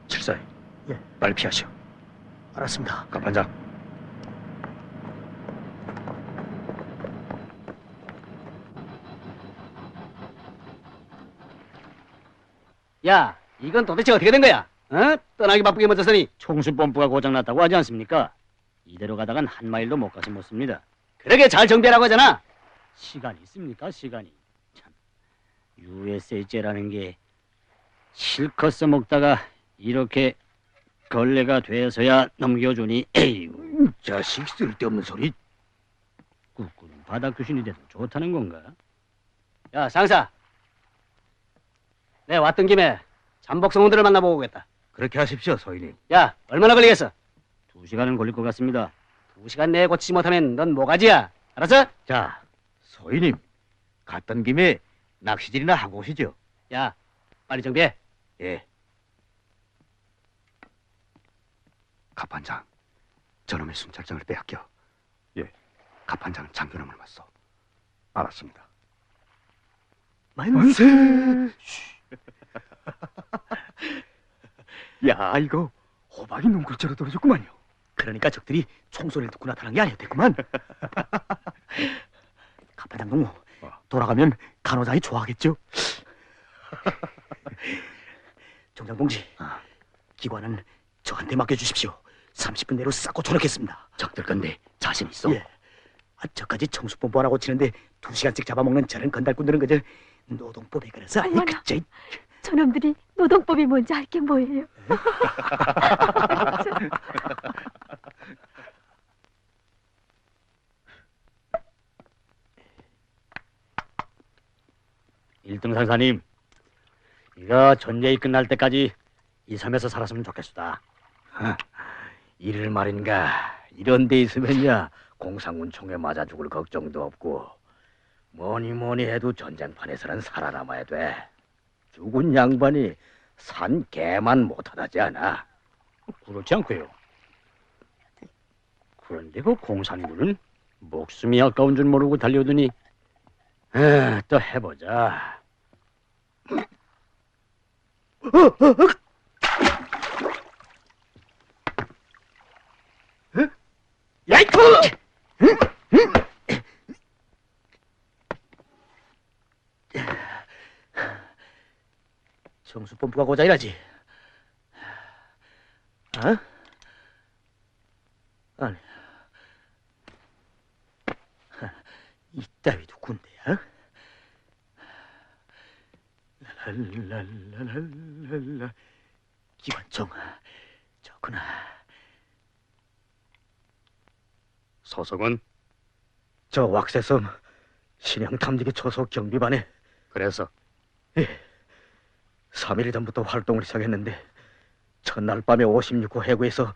칠사이. 예. 빨리 피하시오. 알았습니다. 갑판장. 야, 이건 도대체 어떻게 된 거야? 어? 떠나기 바쁘게 멋졌으니 총수 펌프가 고장났다고 하지 않습니까? 이대로 가다간 한 마일도 못 가서 못 씁니다. 그러게 잘 정비하라고 하잖아. 시간이 있습니까? 시간이. 참, USA제라는 게 실컷 써먹다가 이렇게 걸레가 돼서야 넘겨주니 에휴, 자식 쓸데없는 소리. 꾸꾸는 바닥 귀신이 돼도 좋다는 건가? 야, 상사. 내 왔던 김에 잠복성원들을 만나보고 오겠다. 그렇게 하십시오, 소인님. 야, 얼마나 걸리겠어? 2시간은 걸릴 것 같습니다. 2시간 내에 고치지 못하면 넌 모가지야. 알았어? 자, 소인님. 갔던 김에 낚시질이나 하고 오시죠. 야, 빨리 정비해. 예. 갑판장, 저놈의 순찰장을 빼앗겨. 예. 갑판장은 장교놈을 맞서. 알았습니다. 만세! 야, 이거 호박이 눈글자로 떨어졌구만요. 그러니까 적들이 총소리를 듣고 나타난 게 아니었겠구만. 갑판장동무, 돌아가면 간호사이 좋아하겠죠? 정장동지, 기관은 저한테 맡겨주십시오. 30분 내로 싹 고쳐놓겠습니다. 적들 건데 자신 있어? 예. 저까지 청수본부 하나 고치는데 2시간씩 잡아먹는 저런 건달꾼들은 그저 노동법에 걸어서 아예 어머나. 그저 저놈들이 노동법이 뭔지 알 게 뭐예요? 일등 상사님, 이거 전쟁이 끝날 때까지 이 섬에서 살았으면 좋겠수다. 이를 말인가, 이런 데 있으면야 공상군 총에 맞아 죽을 걱정도 없고 뭐니 뭐니 해도 전쟁판에서는 살아남아야 돼. 죽은 양반이 산 개만 못하다지 않아. 그렇지 않고요. 그런데 그 공산군은 목숨이 아까운 줄 모르고 달려오더니 또 해보자. 야이쿠! 정수 펌프가 고장이라지. 어? 아니, 이따위도 군대야? 랄랄랄랄랄라. 기관총, 좋구나. 소속은? 저 왁새섬 신형 탐지기 초소 경비반에. 그래서 3일 전부터 활동을 시작했는데 첫날 밤에 56호 해구에서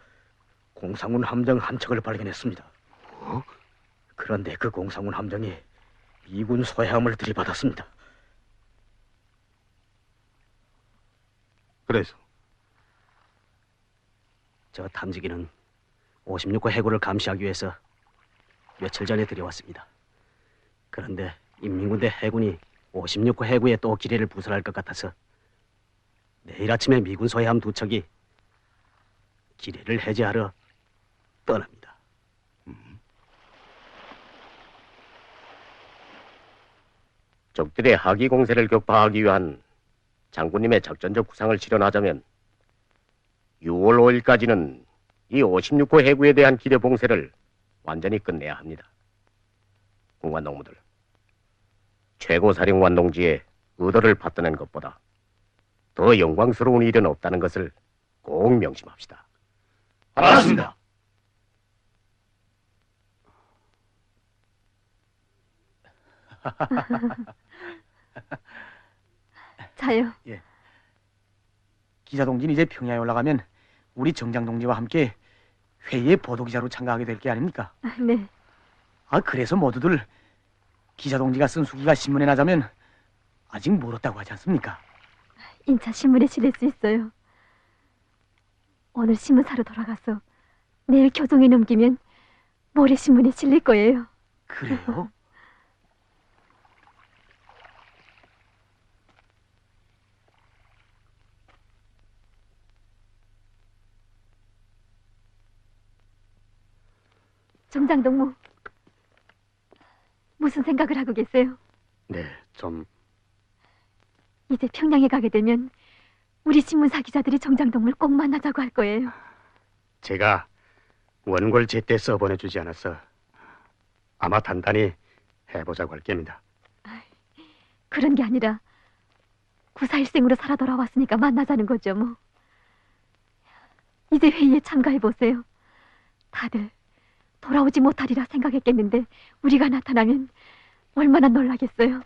공상군 함정 한 척을 발견했습니다. 그런데 그 공상군 함정이 미군 소해함을 들이받았습니다. 그래서 저 탐지기는 56호 해구를 감시하기 위해서 며칠 전에 들여왔습니다. 그런데 인민군대 해군이 56호 해구에 또 기뢰를 부설할 것 같아서 내일 아침에 미군 소해함 2척이 기뢰를 해제하러 떠납니다. 적들의 하기 공세를 격파하기 위한 장군님의 작전적 구상을 실현하자면 6월 5일까지는 이 56호 해구에 대한 기뢰 봉쇄를 완전히 끝내야 합니다. 군관 동무들, 최고사령관 동지의 의도를 받드는 것보다 더 영광스러운 일은 없다는 것을 꼭 명심합시다. 알았습니다. 자요. 기자 동지는 이제 평야에 올라가면 우리 정장 동지와 함께 회의에 보도기자로 참가하게 될 게 아닙니까? 네. 그래서 모두들 기자 동지가 쓴 수기가 신문에 나자면 아직 멀었다고 하지 않습니까? 인차 신문에 실릴 수 있어요. 오늘 신문 사러 돌아가서 내일 교정에 넘기면 모레 신문에 실릴 거예요. 그래요? 정장동무, 무슨 생각을 하고 계세요? 네, 좀 이제 평양에 가게 되면 우리 신문사 기자들이 정장동무를 꼭 만나자고 할 거예요. 제가 원고를 제때 써보내주지 않아서 아마 단단히 해보자고 할 겁니다. 그런 게 아니라 구사일생으로 살아 돌아왔으니까 만나자는 거죠, 뭐. 이제 회의에 참가해 보세요. 다들 돌아오지 못하리라 생각했겠는데 우리가 나타나면 얼마나 놀라겠어요.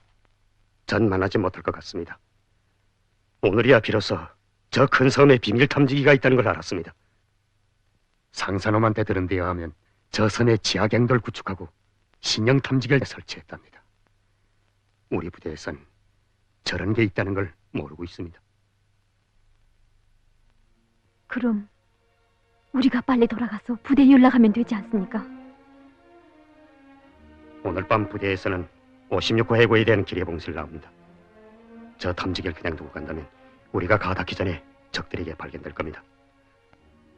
전 만나지 못할 것 같습니다. 오늘이야 비로소 저 큰 섬에 비밀 탐지기가 있다는 걸 알았습니다. 상사놈한테 들은 데에 하면 저 섬에 지하갱도를 구축하고 신형 탐지기를 설치했답니다. 우리 부대에선 저런 게 있다는 걸 모르고 있습니다. 그럼 우리가 빨리 돌아가서 부대에 연락하면 되지 않습니까? 오늘 밤 부대에서는 56호 해고에 대한 기뢰 봉쇄를 나옵니다. 저 탐지기를 그냥 두고 간다면 우리가 가닿기 전에 적들에게 발견될 겁니다.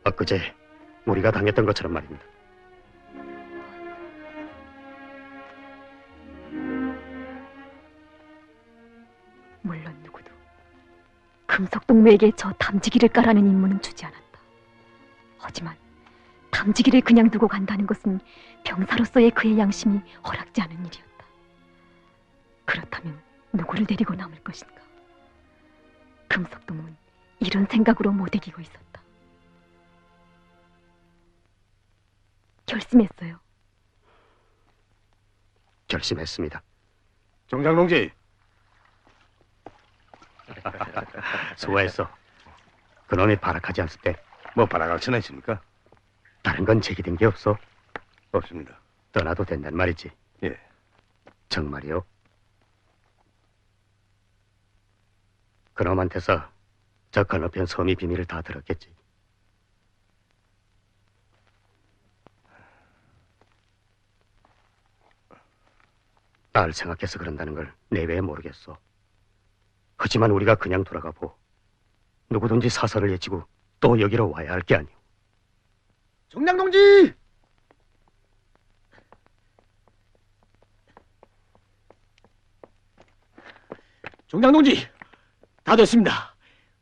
엊그제 우리가 당했던 것처럼 말입니다. 물론 누구도 금속동무에게 저 탐지기를 까라는 임무는 주지 않았다. 하지만 탐지기를 그냥 두고 간다는 것은 병사로서의 그의 양심이 허락지 않은 일이었다. 그렇다면 누구를 데리고 남을 것인가? 금속동무는 이런 생각으로 못 이기고 있었다. 결심했어요. 결심했습니다. 정장 동지, 수고했어. 그놈이 발악하지 않을 때 뭐 바라갈 처나 있습니까? 다른 건 제기된 게 없어. 없습니다. 떠나도 된단 말이지. 예. 정말이요? 그놈한테서 저 건너편 섬이 비밀을 다 들었겠지. 날 생각해서 그런다는 걸 내외에 모르겠어. 하지만 우리가 그냥 돌아가 보. 누구든지 사설을 외치고 또 여기로 와야 할 게 아니오. 정장 동지! 정장 동지, 다 됐습니다.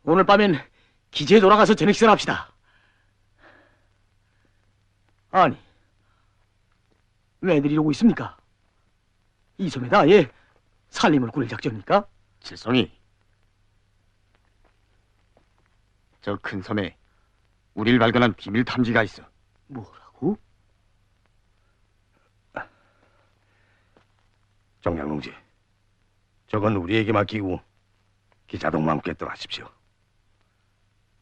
오늘 밤엔 기지에 돌아가서 저녁 식사를 합시다. 아니, 왜들 이러고 있습니까? 이 섬에다 아예 살림을 꾸릴 작전입니까? 칠성이, 저 큰 섬에 우리를 발견한 비밀 탐지가 있어. 뭐라고? 정양농지, 저건 우리에게 맡기고 기자동무 함께 떠나십시오.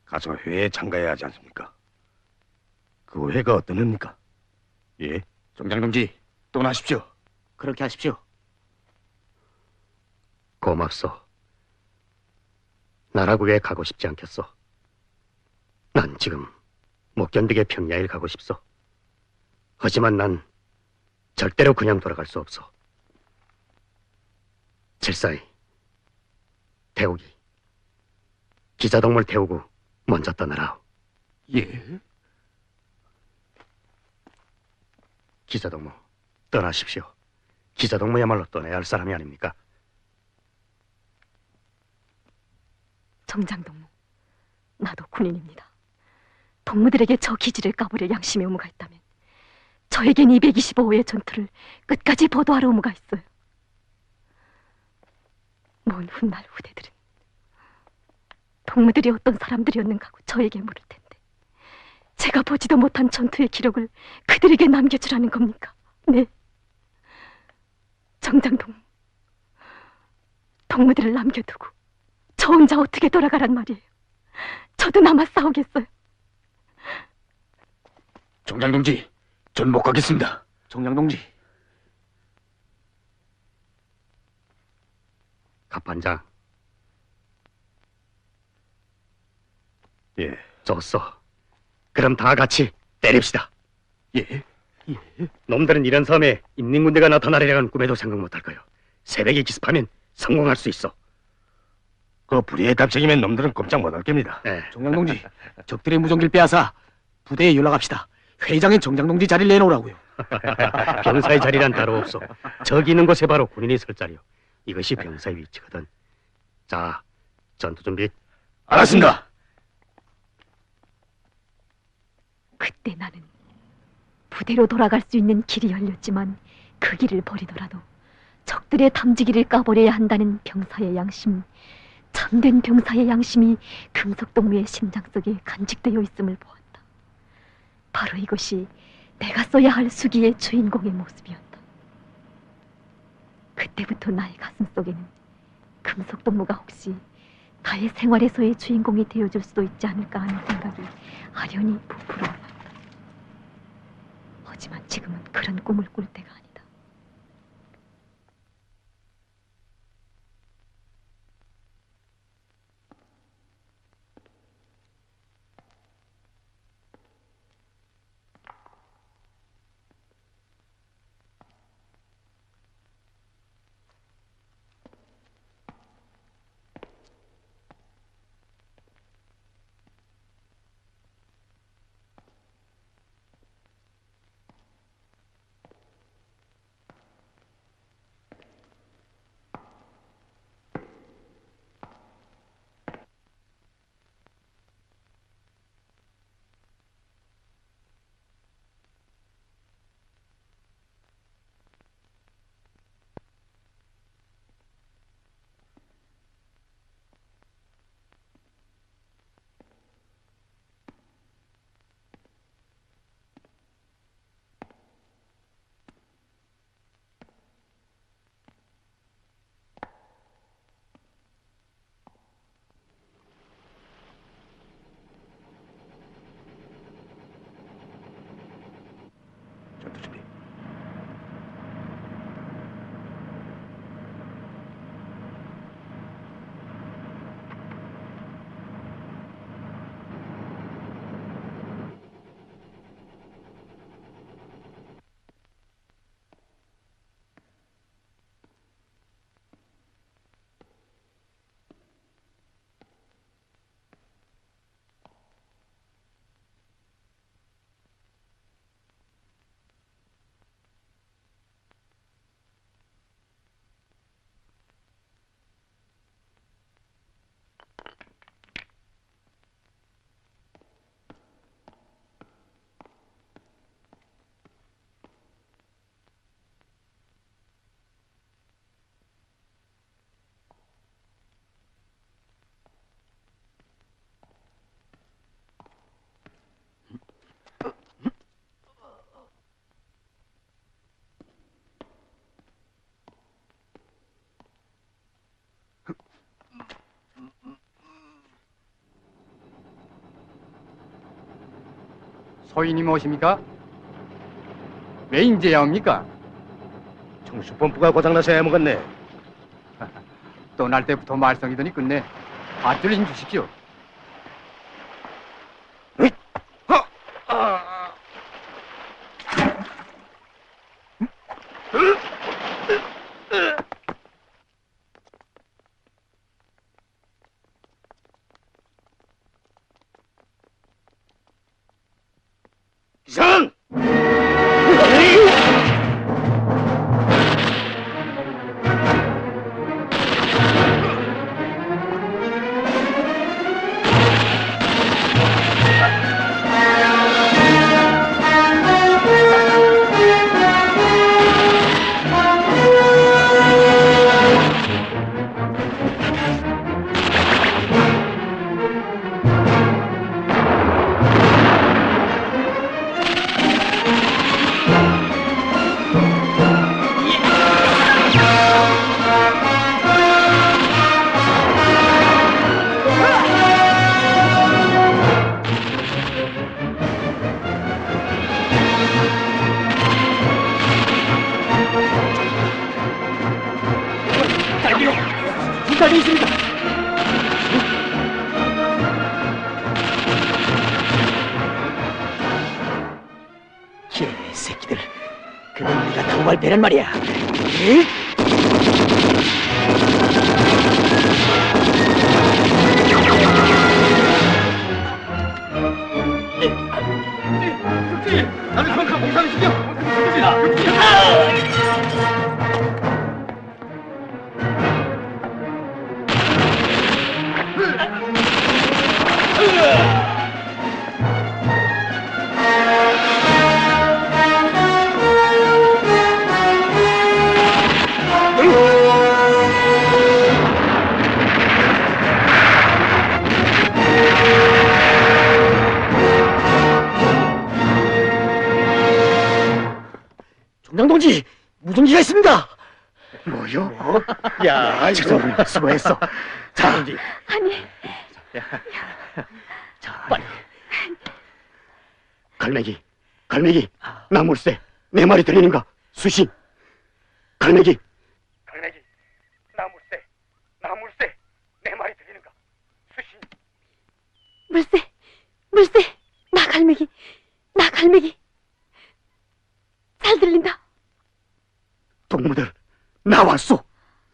가서 회에 참가해야 하지 않습니까? 그 회가 어떤 회입니까? 예? 정장동지, 떠나십시오. 그렇게 하십시오. 고맙소. 나라고 왜 가고 싶지 않겠어? 난 지금 못 견디게 평야일 가고 싶소. 하지만 난 절대로 그냥 돌아갈 수 없어. 칠사이, 태우기, 기자동물 태우고 먼저 떠나라. 예? 기자동무 떠나십시오. 기자동무야말로 떠나야 할 사람이 아닙니까? 정장동무, 나도 군인입니다. 동무들에게 저 기지를 까버릴 양심의 의무가 있다면 저에겐 225호의 전투를 끝까지 보도할 의무가 있어요. 먼 훗날 후대들은 동무들이 어떤 사람들이었는가 하고 저에게 물을 텐데 제가 보지도 못한 전투의 기록을 그들에게 남겨주라는 겁니까? 네. 정장동무, 동무들을 남겨두고 저 혼자 어떻게 돌아가란 말이에요. 저도 남아 싸우겠어요. 정장동지, 전 못 가겠습니다. 정장 동지, 갑반장, 예. 좋소. 그럼 다 같이 때립시다. 예? 놈들은 이런 섬에 인민군대가 나타나리라는 꿈에도 생각 못할 거요. 새벽에 기습하면 성공할 수 있어. 그 불의의 답책이면 놈들은 꼼짝 못할 겁니다. 네. 정장 동지, 적들의 무전기를 빼앗아 부대에 연락합시다. 회장인 정장 동지 자리를 내놓으라고요. 병사의 자리란 따로 없어. 저기 있는 곳에 바로 군인이 설 자리요. 이것이 병사의 위치거든. 자, 전투 준비. 알았습니다. 그때 나는 부대로 돌아갈 수 있는 길이 열렸지만 그 길을 버리더라도 적들의 탐지기를 까버려야 한다는 병사의 양심, 참된 병사의 양심이 금속동무의 심장 속에 간직되어 있음을 보았다. 바로 이것이 내가 써야 할 수기의 주인공의 모습이었다. 그때부터 나의 가슴 속에는 금속동무가 혹시 나의 생활에서의 주인공이 되어줄 수도 있지 않을까 하는 생각이 아련히 부풀어올랐다. 하지만 지금은 그런 꿈을 꿀 때가 아니다. 소인이 무엇입니까? 왜 인제야 옵니까? 정수펌프가 고장나서 해먹었네. 떠날 때부터 말썽이더니 끝내 밧줄 힘 주십시오. 기상! 불닭이 있습니다. 개새끼들, 그건 우리가 당할 배란 말이야. 나는 그만큼 목사를 죽여! 종장동지, 무전기가 있습니다. 뭐요? 야, 죄송합니다. 수고했어. 자, 아니, 자, 빨리. 갈매기, 나물새, 내 말이 들리는가? 수신. 갈매기, 나물새, 내 말이 들리는가? 수신. 물새, 나 갈매기. 잘 들린다. 동무들 나왔소.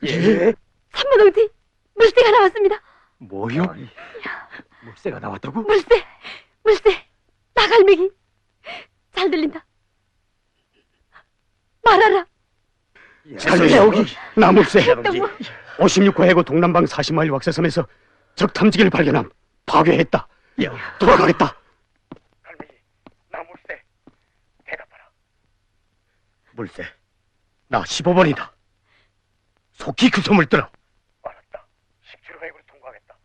예? 산모동지, 물새가 나왔습니다. 뭐요? 물새가 나왔다고? 물새, 나 갈매기. 잘 들린다. 말하라. 갈매기, 나물새. 동무. 56호 해고 동남방 40마일 왁세섬에서 적 탐지기를 발견함. 파괴했다. 돌아가겠다. 갈매기, 나물새, 대답하라. 물새, 나 15번이다. 속히 그 섬을 떠나. 알았다. 17호 해구로 통과하겠다.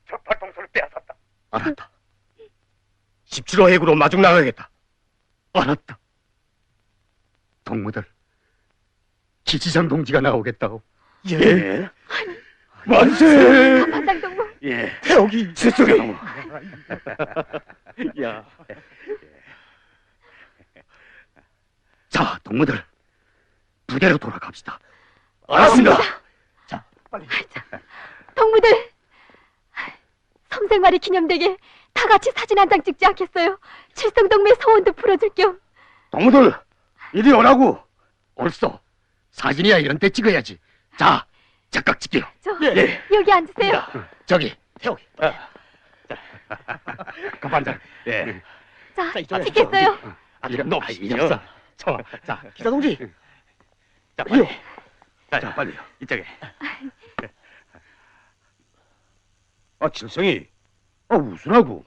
적 발동소를 빼앗았다. 알았다. 17호 해구로 마중 나가겠다. 알았다. 동무들, 기지장 동지가 나오겠다오. 예. 만세! 반장 동무. 예. 태옥이 실속에 넘어. 야. 자, 동무들, 부대로 돌아갑시다. 알았습니다. 자, 빨리. 동무들, 섬생활이 기념되게 다 같이 사진 한 장 찍지 않겠어요? 칠성동매 소원도 풀어줄 겸. 동무들, 이리 오라고. 옳소. 사진이야 이런 때 찍어야지. 자, 작각 찍게요. 예. 여기 앉으세요. 저기, 태옥이. 가반장. 예. 자, 찍겠어요. 이리 없어. 자, 기자 동지. 자, 빨리. 자, 빨리요. 이쪽에. 칠성이. 웃으라고.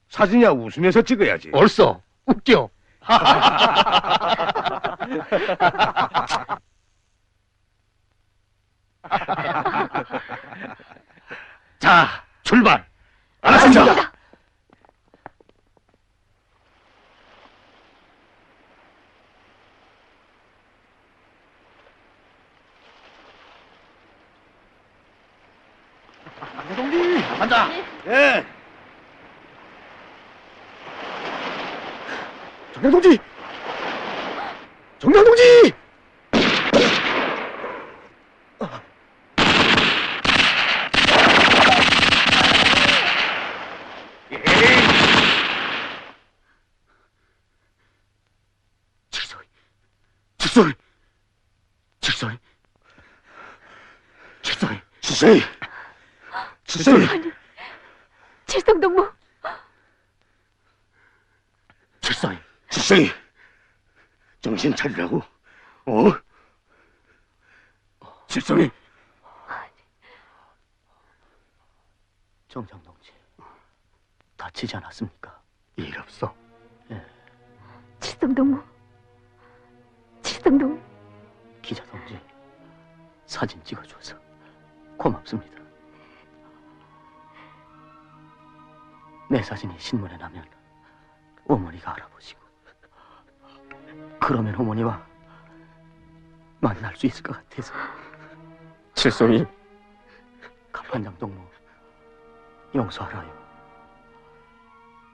사진이야 웃으면서 찍어야지. 옳소. 웃겨. 자, 출발. 알았습니다. 간다. 예. 정장 동지! 정장 동지! 칠성이, 칠성이, 칠성이, 칠성이, 칠성이, 칠성이. 아니, 칠성동무. 칠성이, 칠성이, 정신 차리라고. 칠성이. 정장 동지, 다치지 않았습니까? 일 없어. 칠성동무. 칠성동무. 기자 동지, 사진 찍어줘서 고맙습니다. 내 사진이 신문에 나면 어머니가 알아보시고, 그러면 어머니와 만날 수 있을 것 같아서. 칠성이. 갑판장 동무, 용서하라요.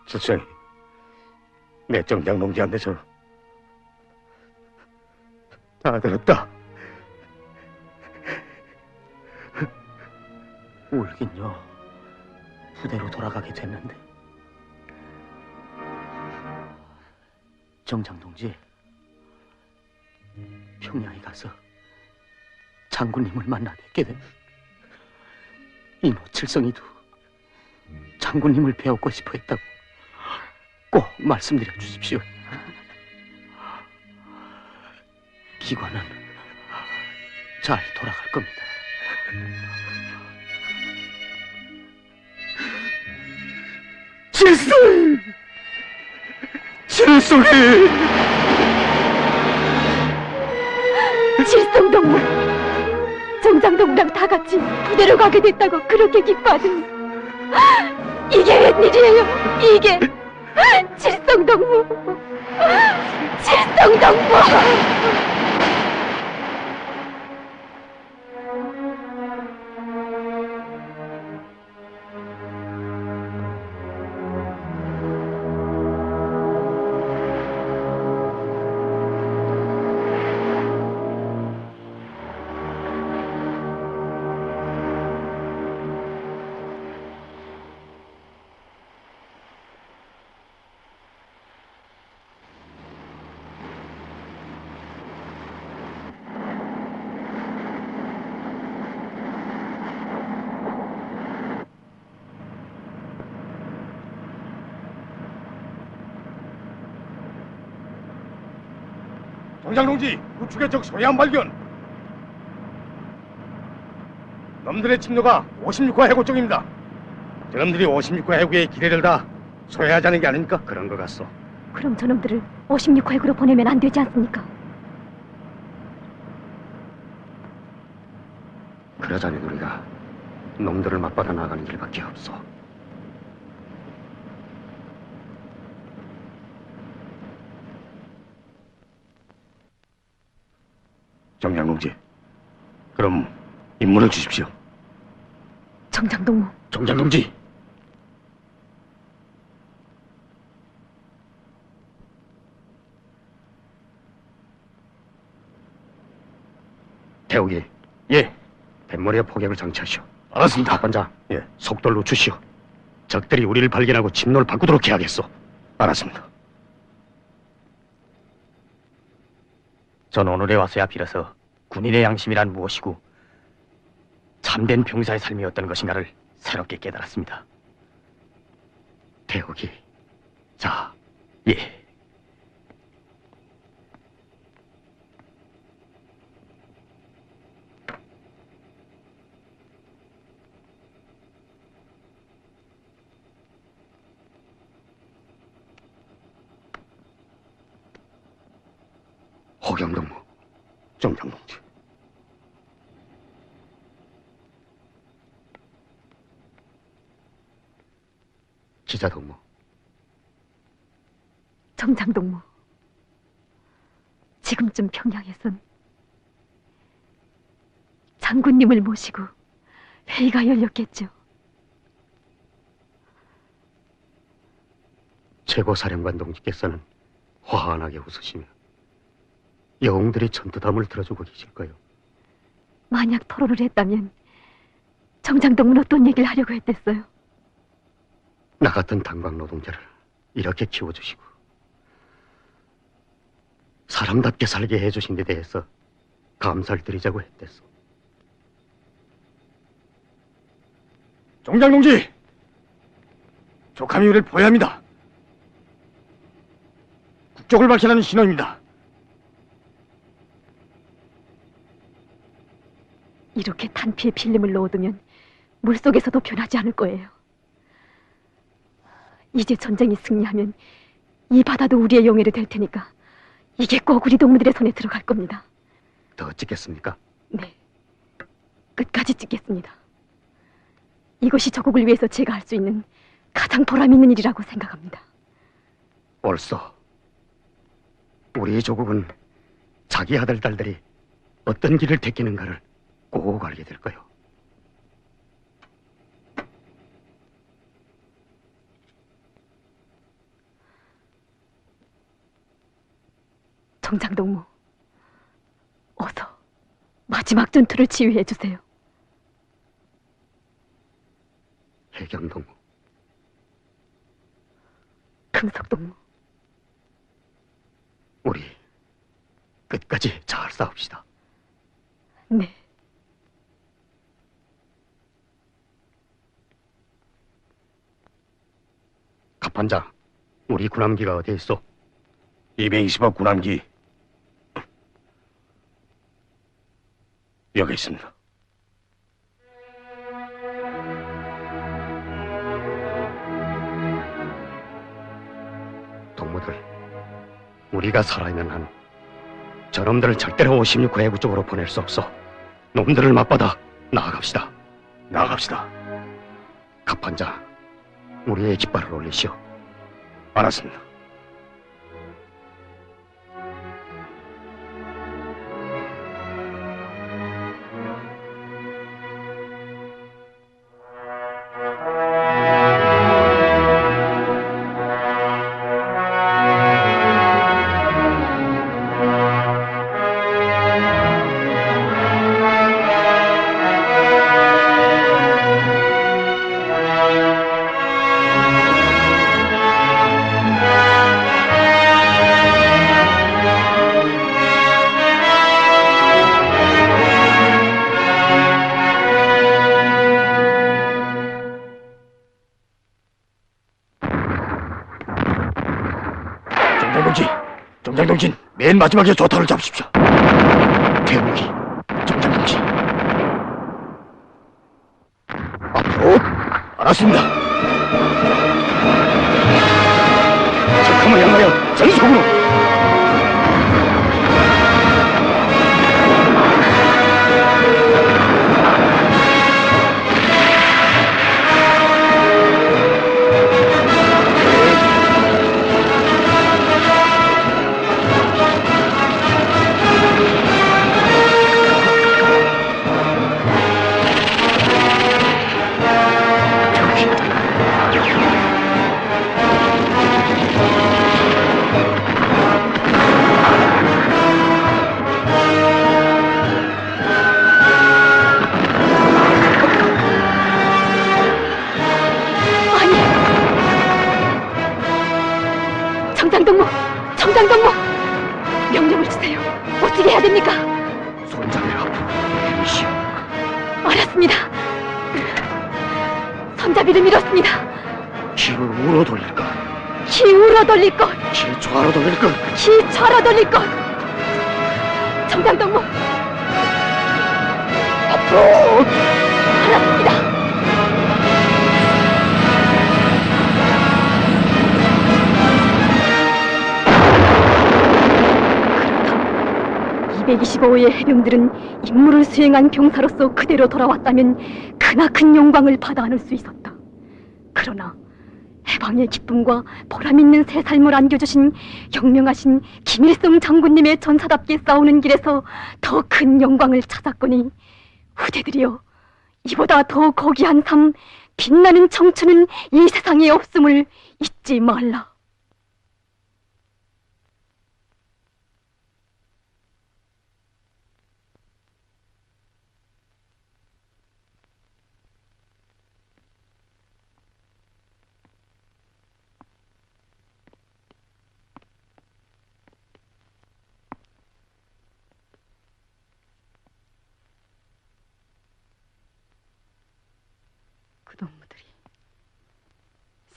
칠성이. 내 정장 동지한테서 다 들었다. 울긴요. 부대로 돌아가게 됐는데. 정장 동지, 평양에 가서 장군님을 만나 뵙게 된 이노 칠성이도 장군님을 배우고 싶어 했다고 꼭 말씀드려 주십시오. 기관은 잘 돌아갈 겁니다. 칠성이! 칠성이! 칠성동무. 정장동무랑 다 같이 부대로 가게 됐다고 그렇게 기뻐하더니 이게 웬일이에요? 이게 칠성동무. 칠성동무. 정장 동지, 우측의 적 서해안 발견. 놈들의 침노가 56호 해구 쪽입니다. 저놈들이 56호 해구의 기대를 다 소외하자는 게 아닙니까? 그런 것 같소. 그럼 저놈들을 56호 핵으로 보내면 안 되지 않습니까? 그러자니 우리가 놈들을 맞받아 나가는 길밖에 없어. 정장 동지, 그럼 임무를 주십시오. 정장동무. 정장 동지. 태욱이. 예, 뱃머리에 폭격을 장치하시오. 알았습니다. 갑반장. 예, 속도를 늦추시오. 적들이 우리를 발견하고 침노를 바꾸도록 해야겠소. 알았습니다. 전 오늘에 와서야 비로소 군인의 양심이란 무엇이고 참된 병사의 삶이 어떤 것인가를 새롭게 깨달았습니다. 태욱이. 자, 예. 호경동무. 정장 동지. 기자동무. 정장동무. 지금쯤 평양에선 장군님을 모시고 회의가 열렸겠죠. 최고사령관 동지께서는 환하게 웃으시며 영웅들의 전투담을 들어주고 계실까요? 만약 토론을 했다면 정장동문 어떤 얘기를 하려고 했댔어요? 나 같은 당방 노동자를 이렇게 키워주시고 사람답게 살게 해주신 데 대해서 감사를 드리자고 했댔어. 정장 동지, 조카미를 보여야 합니다. 국적을 밝히라는 신호입니다. 이렇게 탄피에 필름을 넣어두면 물속에서도 변하지 않을 거예요. 이제 전쟁이 승리하면 이 바다도 우리의 영예로 될 테니까 이게 꼭 우리 동무들의 손에 들어갈 겁니다. 더 찍겠습니까? 네, 끝까지 찍겠습니다. 이것이 조국을 위해서 제가 할 수 있는 가장 보람 있는 일이라고 생각합니다. 옳소. 우리 조국은 자기 아들, 딸들이 어떤 길을 택기는가를 꼭 알게 될 거요. 정장동무, 어서 마지막 전투를 지휘해 주세요. 해경동무, 금석동무, 우리 끝까지 잘 싸웁시다. 네. 갑판장, 우리 군함기가 어디에 있어? 220호 군함기 여기 있습니다. 동무들, 우리가 살아있는 한 저놈들을 절대로 56호 해구 쪽으로 보낼 수 없어. 놈들을 맞받아 나아갑시다. 나갑시다. 갑판장, 우리의 깃발을 올리시오. 알았습니다. 정장동진, 맨 마지막에 조타를 잡으십시오. 태우기, 정장동진. 앞으로. 알았습니다. 적함을 향하여 전속으로. 정장동무, 명령을 주세요. 어떻게 해야 됩니까? 손잡이를 앞으로 내미시오. 알았습니다. 손잡이를 밀었습니다. 키를 우로 돌릴 것, 키 우러 돌릴 것, 키 좌로 돌릴 것, 키 좌로 돌릴 것. 정장동무, 앞으로. 알았습니다. 225호의 해병들은 임무를 수행한 병사로서 그대로 돌아왔다면 크나큰 영광을 받아 안을 수 있었다. 그러나 해방의 기쁨과 보람있는 새 삶을 안겨주신 영명하신 김일성 장군님의 전사답게 싸우는 길에서 더 큰 영광을 찾았거니 후대들이여, 이보다 더 고귀한 삶, 빛나는 청춘은 이 세상에 없음을 잊지 말라.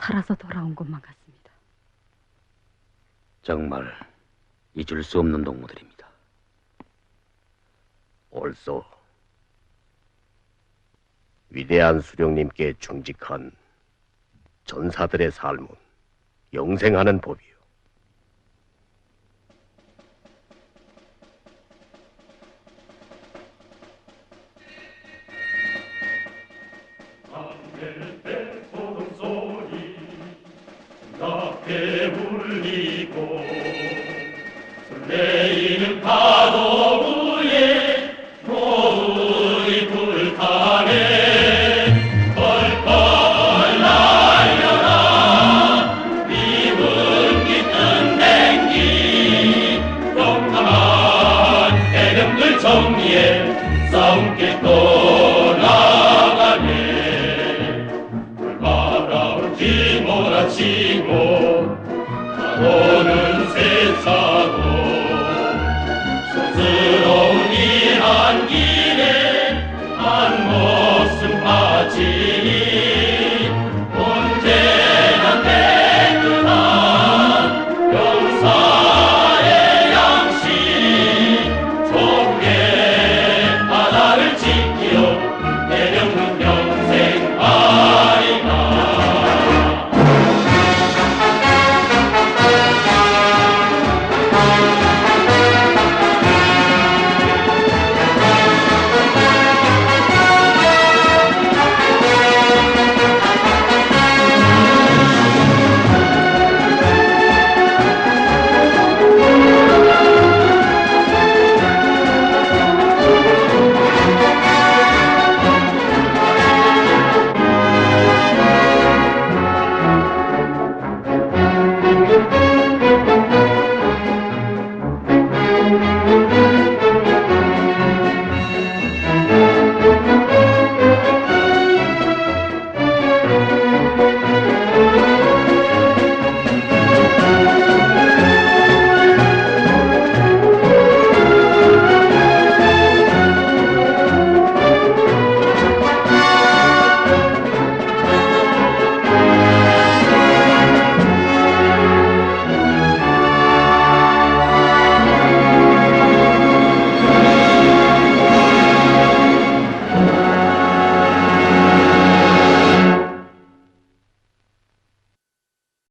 살아서 돌아온 것만 같습니다. 정말 잊을 수 없는 동무들입니다. 옳소. 위대한 수령님께 충직한 전사들의 삶은 영생하는 법이요. 낮게 울리고 설레이는 가을